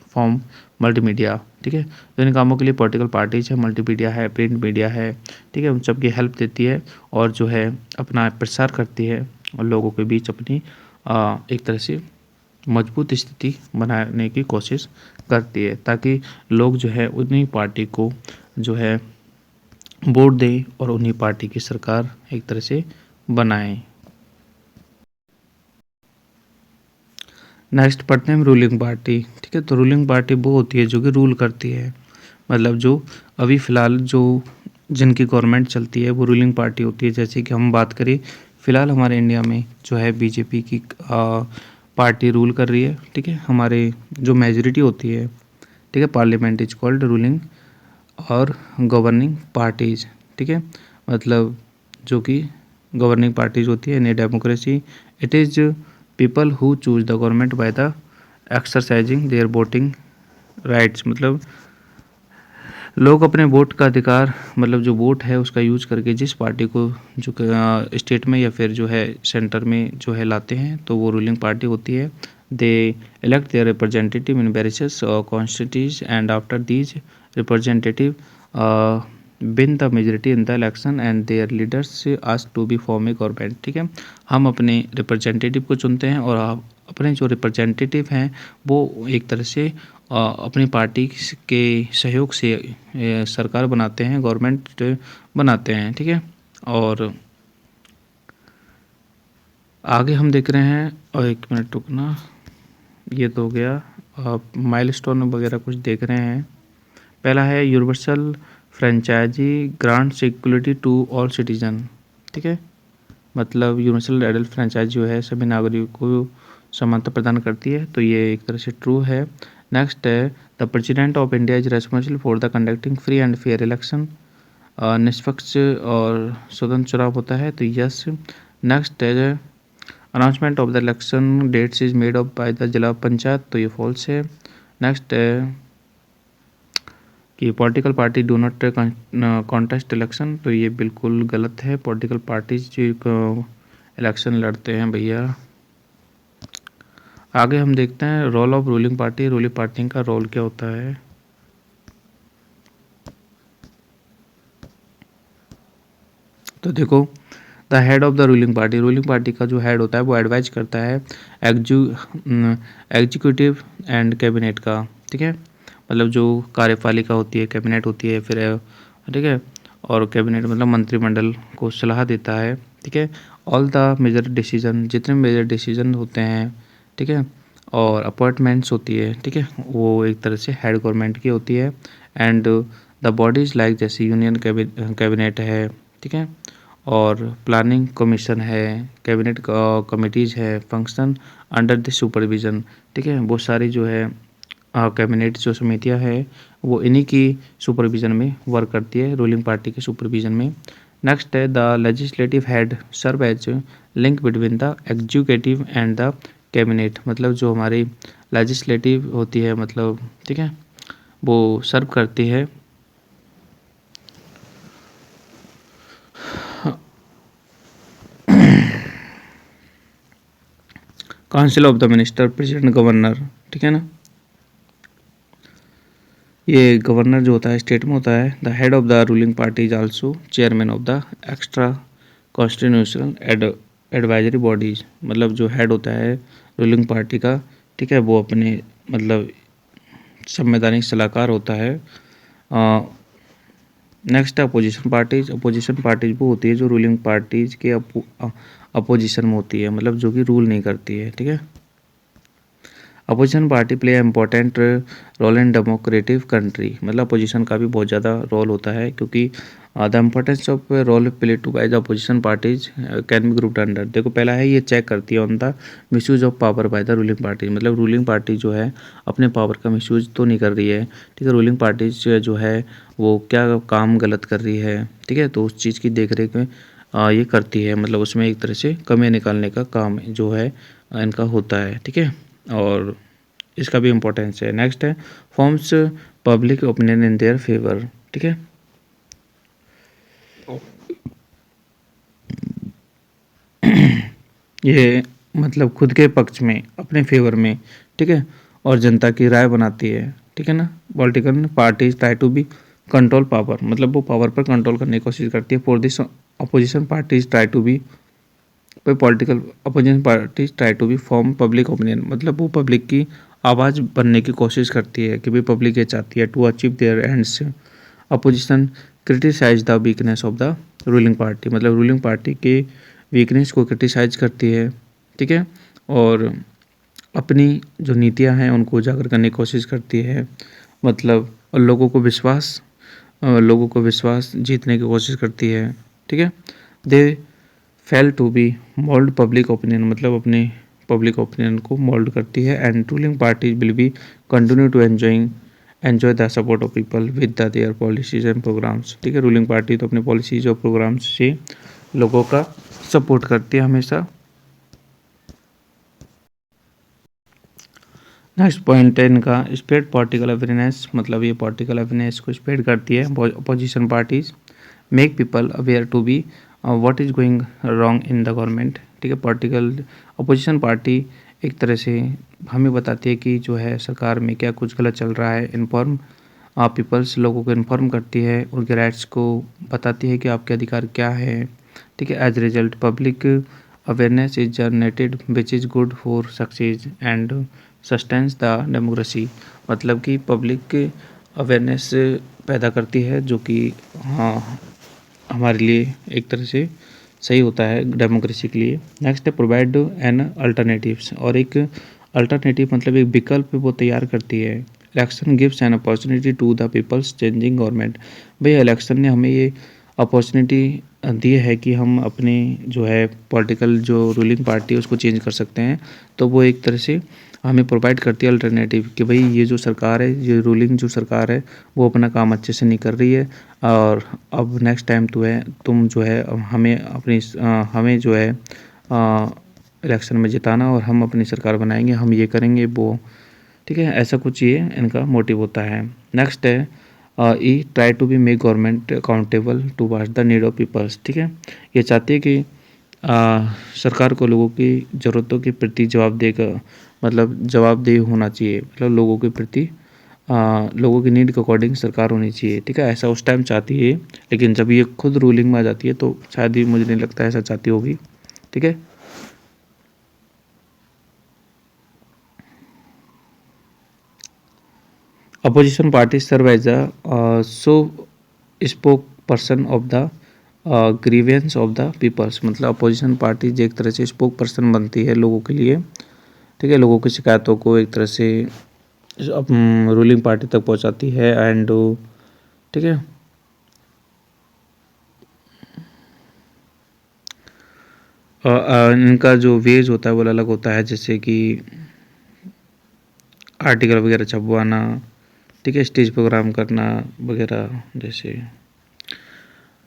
form multimedia, ठीक है। तो इन कामों के लिए पॉलिटिकल पार्टीज है, मल्टीमीडिया है, प्रिंट मीडिया है, ठीक है, उन सबकी हेल्प देती है और जो है अपना प्रसार करती है और लोगों के बीच अपनी एक तरह से मजबूत स्थिति बनाने की कोशिश करती है ताकि लोग जो है उन्हीं पार्टी को जो है वोट दें और उन्हीं पार्टी की सरकार एक तरह से बनाएं। नेक्स्ट पढ़ते हैं रूलिंग पार्टी, ठीक है। तो रूलिंग पार्टी वो होती है जो कि रूल करती है, मतलब जो अभी फ़िलहाल जो जिनकी गवर्नमेंट चलती है वो रूलिंग पार्टी होती है। जैसे कि हम बात करें फ़िलहाल हमारे इंडिया में जो है बीजेपी की पार्टी रूल कर रही है, ठीक है। हमारे जो मेजॉरिटी होती है, ठीक है, पार्लियामेंट इज कॉल्ड रूलिंग और गवर्निंग पार्टीज, ठीक है, मतलब जो कि गवर्निंग पार्टीज होती है in a democracy it is people who choose the government by the exercising their voting rights, मतलब लोग अपने वोट का अधिकार, मतलब जो वोट है उसका यूज करके जिस पार्टी को जो स्टेट में या फिर जो है सेंटर में जो है लाते हैं तो वो रूलिंग पार्टी होती है। They elect their representative in various constituencies and after these representative win the majority in the election and their leaders ask to be form a government, ठीक है। हम अपने रिप्रेजेंटेटिव को चुनते हैं और अपने जो रिप्रेजेंटेटिव हैं वो एक तरह से अपनी पार्टी के सहयोग से सरकार बनाते हैं, गवर्नमेंट बनाते हैं, ठीक है। और आगे हम देख रहे हैं, और एक मिनट रुकना, ये तो हो गया। माइलस्टोन वगैरह कुछ देख रहे हैं। पहला है universal franchise grants equality to all citizen, ठीक है। मतलब यूनिवर्सल एडल्ट फ्रेंचाइज जो है सभी नागरिकों को समानता प्रदान करती है, तो ये एक तरह से ट्रू है। नेक्स्ट है the president of India is responsible for the conducting free and fair election, निष्पक्ष और स्वतंत्र चुनाव होता है, तो यस। नेक्स्ट है announcement of the election dates is made up by the zila panchayat, तो ये फॉल्स है। नेक्स्ट है कि political party do not contest election, तो ये बिल्कुल गलत है। पॉलिटिकल पार्टीज जो इलेक्शन लड़ते हैं भैया। आगे हम देखते हैं role of ruling party. Ruling party का रोल क्या होता है। तो देखो the head of the ruling party का जो हेड होता है वो एडवाइज करता है एग्जीक्यूटिव एंड कैबिनेट का, ठीक है। मतलब जो कार्यपालिका होती है, कैबिनेट होती है, फिर ठीक है, और कैबिनेट मतलब मंत्रिमंडल को सलाह देता है, ठीक है। ऑल द मेजर डिसीजन, जितने मेजर डिसीजन होते हैं, ठीक है, और अपॉइंटमेंट्स होती है, ठीक है, वो एक तरह से हेड गवर्नमेंट की होती है। एंड द बॉडीज लाइक जैसे यूनियन कैबिनेट है, ठीक है, और प्लानिंग कमीशन है, कैबिनेट कमिटीज़ है, फंक्शन अंडर द सुपरविज़न, ठीक है। वो सारी जो है कैबिनेट जो समितियां हैं वो इन्हीं की सुपरविज़न में वर्क करती है, रूलिंग पार्टी के सुपरविज़न में। नेक्स्ट है the legislative head serve as link between the executive and the cabinet, मतलब जो हमारी लेजिस्लेटिव होती है, मतलब ठीक है, वो सर्व करती है council of the minister, president, governor, ठीक है ना। ये गवर्नर जो होता है स्टेट में होता है। The head of the ruling party is also chairman of the extra constitutional advisory bodies, मतलब जो हेड होता है रूलिंग पार्टी का, ठीक है, वो अपने मतलब संवैधानिक सलाहकार होता है। नेक्स्ट है अपोजिशन पार्टीज। अपोजिशन पार्टीज वो होती है जो रूलिंग पार्टीज के अपोजिशन में होती है, मतलब जो कि रूल नहीं करती है, ठीक है। Opposition party play important role in democratic country, मतलब अपोजिशन का भी बहुत ज़्यादा रोल होता है, क्योंकि the importance of role play to by the opposition parties can be grouped under. देखो पहला है ये चेक करती है on the misuse of power by the ruling party, मतलब रूलिंग पार्टी जो है अपने पावर का मिसयूज तो नहीं कर रही है, ठीक है। रूलिंग पार्टी जो है वो क्या काम गलत कर रही है, ठीक है, तो उस चीज़ की देख रेख में ये करती है, मतलब उसमें एक तरह से कमियाँ निकालने का काम जो है इनका होता है, ठीक है, और इसका भी इम्पोर्टेंस है। नेक्स्ट है forms public opinion in their favour, ठीक है। ये मतलब खुद के पक्ष में, अपने फेवर में, ठीक है, और जनता की राय बनाती है, ठीक है ना। Political parties try to be control power, मतलब वो पावर पर कंट्रोल करने की कोशिश करती है। For this opposition parties try to be political opposition parties try to be form public opinion, मतलब वो पब्लिक की आवाज़ बनने की कोशिश करती है कि भाई पब्लिक ये चाहती है to achieve their ends. Opposition criticise the weakness of the ruling party, मतलब रूलिंग पार्टी के वीकनेस को क्रिटिसाइज करती है, ठीक है, और अपनी जो नीतियां हैं उनको उजागर करने की कोशिश करती है, मतलब और लोगों को विश्वास जीतने की कोशिश करती है, ठीक है। They fail to be mould public opinion, मतलब अपने पब्लिक ओपिनियन को मोल्ड करती है। And ruling party will be continue to enjoy the support of people with the their policies and programmes, ठीक है। रूलिंग पार्टी तो अपने पॉलिसीज और प्रोग्राम्स से लोगों का सपोर्ट करती है हमेशा। नेक्स्ट पॉइंट है इनका स्प्रेड पॉलिटिकल अवेयरनेस, मतलब ये पॉलिटिकल अवेयरनेस को स्प्रेड करती है। Opposition parties make people aware to be what is going wrong in the government, ठीक है। पॉलिटिकल अपोजिशन पार्टी एक तरह से हमें बताती है कि जो है सरकार में क्या कुछ गलत चल रहा है। इन्फॉर्म पीपल्स, लोगों को इन्फॉर्म करती है, उनके राइट्स को बताती है कि आपके अधिकार क्या है, ठीक है। As result public awareness is generated which is good for success and sustains the democracy, मतलब कि पब्लिक अवेयरनेस पैदा करती है जो कि हाँ हमारे लिए एक तरह से सही होता है डेमोक्रेसी के लिए। नेक्स्ट है प्रोवाइड एन अल्टरनेटिव्स, और एक अल्टरनेटिव मतलब एक विकल्प वो तैयार करती है। Election gives an opportunity to the peoples changing government. भाई इलेक्शन ने हमें ये अपॉर्चुनिटी दी है कि हम अपने जो है पॉलिटिकल जो रूलिंग पार्टी है उसको चेंज कर सकते हैं। तो वो एक तरह से हमें प्रोवाइड करती है अल्टरनेटिव कि भाई ये जो सरकार है, ये रूलिंग जो सरकार है वो अपना काम अच्छे से नहीं कर रही है, और अब नेक्स्ट टाइम तुम जो है हमें जो है इलेक्शन में जिताना और हम अपनी सरकार बनाएंगे, हम ये करेंगे वो। ठीक है, ऐसा कुछ ये इनका मोटिव होता है। नेक्स्ट है ई try to be make government accountable to watch the need of peoples. ठीक है, ये चाहती है कि सरकार को लोगों की ज़रूरतों के प्रति जवाबदेह होना चाहिए, मतलब लोगों के प्रति लोगों की नीड के अकॉर्डिंग सरकार होनी चाहिए। ठीक है, ऐसा उस टाइम चाहती है, लेकिन जब ये खुद रूलिंग में आ जाती है तो शायद ही मुझे नहीं लगता ऐसा चाहती होगी। ठीक है, opposition parties serve as a so spokesperson of the grievance of the peoples. मतलब अपोजिशन पार्टी एक तरह से स्पोक पर्सन बनती है लोगों के लिए। ठीक है, लोगों की शिकायतों को एक तरह से रूलिंग पार्टी तक पहुंचाती है। एंड ठीक है, इनका जो वेज होता है वो अलग होता है, जैसे कि आर्टिकल वगैरह छपवाना, ठीक है, स्टेज प्रोग्राम करना वगैरह। जैसे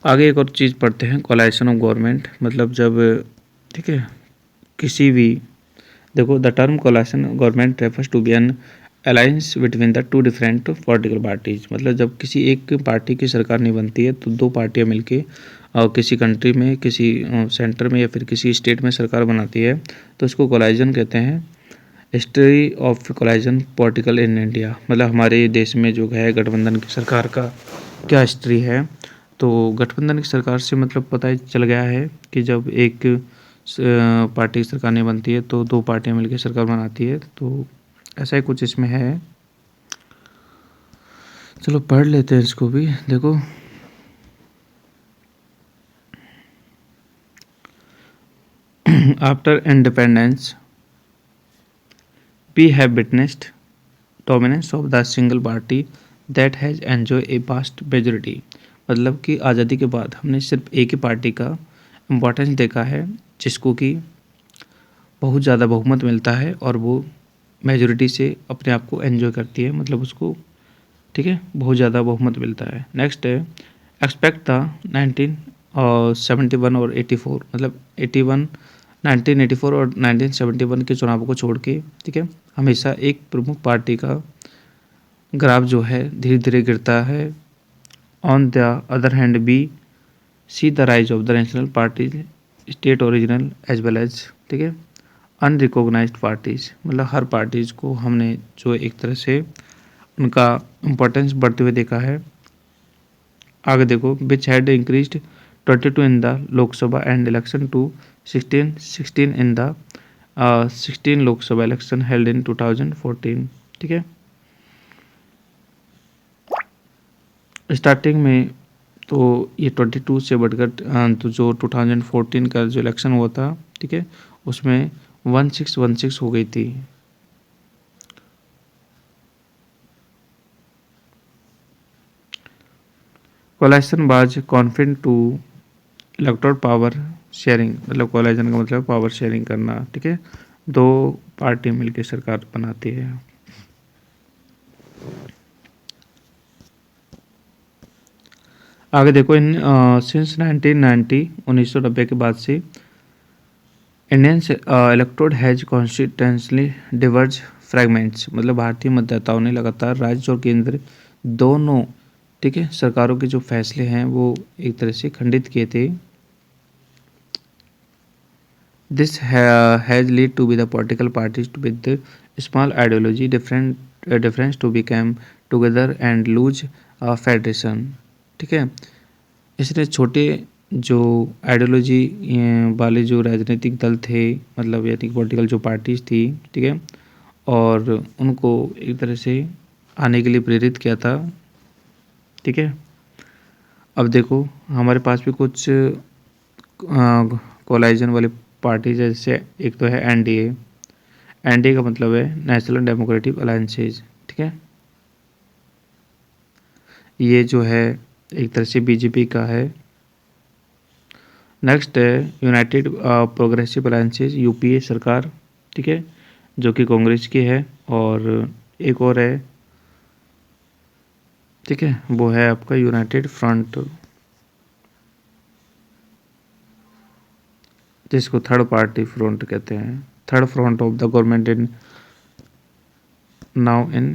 आगे एक और चीज़ पढ़ते हैं, कोलाइशन ऑफ गवर्नमेंट। मतलब जब, ठीक है, किसी भी, देखो the term coalition government refers to be an alliance between the two different political parties. मतलब जब किसी एक पार्टी की सरकार नहीं बनती है तो दो पार्टियां मिलके किसी कंट्री में, किसी सेंटर में या फिर किसी स्टेट में सरकार बनाती है, तो उसको कोलाइजन कहते हैं। History of collision political in India. मतलब हमारे देश में जो है गठबंधन की सरकार का क्या हिस्ट्री है। तो गठबंधन की सरकार से मतलब पता चल गया है कि जब एक पार्टी की सरकार नहीं बनती है तो दो पार्टियां मिलकर सरकार बनाती है। तो ऐसा ही कुछ इसमें है। चलो पढ़ लेते हैं इसको भी। देखो, after independence we have witnessed dominance of the single party that has enjoyed a vast majority। मतलब कि आज़ादी के बाद हमने सिर्फ एक ही पार्टी का इम्पोर्टेंस देखा है जिसको कि बहुत ज़्यादा बहुमत मिलता है और वो मेजोरिटी से अपने आप को एंजॉय करती है, मतलब उसको, ठीक है, बहुत ज़्यादा बहुमत मिलता है। नेक्स्ट है एक्सपेक्ट द 1971 और 84। मतलब 1984 और 1971 के चुनाव को छोड़ के, ठीक है, हमेशा एक प्रमुख पार्टी का ग्राफ जो है धीरे धीरे गिरता है। On the other hand we see the rise of the national parties, state original as well as, ठीक है, अनरिकॉग्नाइज्ड पार्टीज। मतलब हर पार्टीज को हमने जो एक तरह से उनका इम्पोर्टेंस बढ़ते हुए देखा है। आगे देखो, which had increased 22 in the Lok Sabha and election to 16 in the 16 Lok Sabha election held in 2014। ठीक है, स्टार्टिंग में तो ये 22 से बढ़कर तो जो 2014 का जो इलेक्शन हुआ था, ठीक है, उसमें 1616 हो गई थी। Coalition was confident to electoral power sharing. मतलब कोलाइशन का मतलब पावर शेयरिंग करना। ठीक है, दो पार्टी मिलकर सरकार बनाती है। आगे देखो, इन सिंस 1990 के बाद से Indian electrode has constitutionally diverge fragments. मतलब भारतीय मतदाताओं ने लगातार राज्य और केंद्र दोनों, ठीक है, सरकारों के जो फैसले हैं वो एक तरह से खंडित किए थे। This has lead to be the political parties with small ideology difference to become together and loose federation. ठीक है, इसने छोटे जो आइडियोलॉजी वाले जो राजनीतिक दल थे, मतलब यानी पॉलिटिकल जो पार्टीज थी, ठीक है, और उनको एक तरह से आने के लिए प्रेरित किया था। ठीक है, अब देखो हमारे पास भी कुछ कोलाइजन वाले पार्टीज है, जैसे एक तो है एनडीए। एनडीए का मतलब है नेशनल डेमोक्रेटिक अलायंसेज, ठीक है। ये जो है एक तरह से बीजेपी का है। नेक्स्ट है यूनाइटेड प्रोग्रेसिव अलायंसेज, यूपीए सरकार, ठीक है, जो कि कांग्रेस की है। और एक और है, ठीक है, वो है आपका यूनाइटेड फ्रंट, जिसको थर्ड पार्टी फ्रंट कहते हैं, third front of the government in now in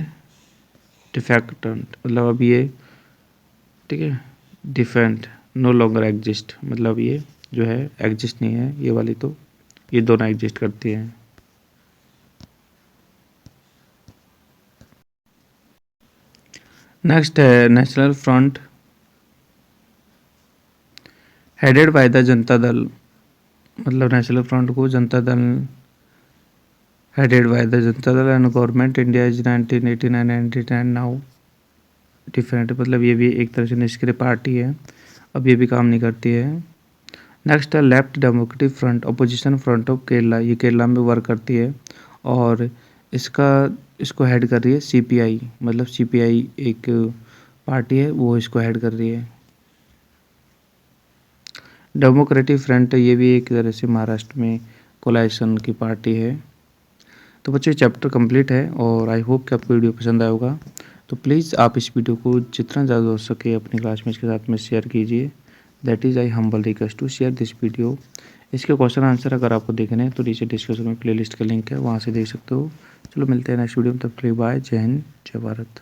defunct, मतलब अब ये, ठीक है, डिफेंट नो लॉन्गर एग्जिस्ट, मतलब ये जो है एग्जिस्ट नहीं है ये वाली, तो ये दोनों एग्जिस्ट करती हैं। नेक्स्ट है national front headed by the Janata Dal, मतलब नेशनल फ्रंट को Janata Dal headed by the Janata Dal and government India is 1989 and now different, मतलब ये भी एक तरह से निष्क्रिय पार्टी है, अब ये भी काम नहीं करती है। नेक्स्ट है left democratic front opposition front of Kerala, ये केरला में वर्क करती है और इसको हेड कर रही है सीपीआई, मतलब सीपीआई एक पार्टी है वो इसको हेड कर रही है। डेमोक्रेटिक फ्रंट ये भी एक तरह से महाराष्ट्र में कोलाइशन की पार्टी है। तो बच्चों ये चैप्टर कंप्लीट है और आई होप कि आपको वीडियो पसंद आया होगा। तो प्लीज़ आप इस वीडियो को जितना ज़्यादा हो सके अपनी क्लासमेट्स के साथ में शेयर कीजिए। That is I humble request to share this video. इसके क्वेश्चन आंसर अगर आपको देखने हैं तो नीचे डिस्क्रिप्शन में प्लेलिस्ट का लिंक है, वहाँ से देख सकते हो। चलो मिलते हैं नेक्स्ट वीडियो में, तब तक के लिए बाय, जय हिंद, जय भारत।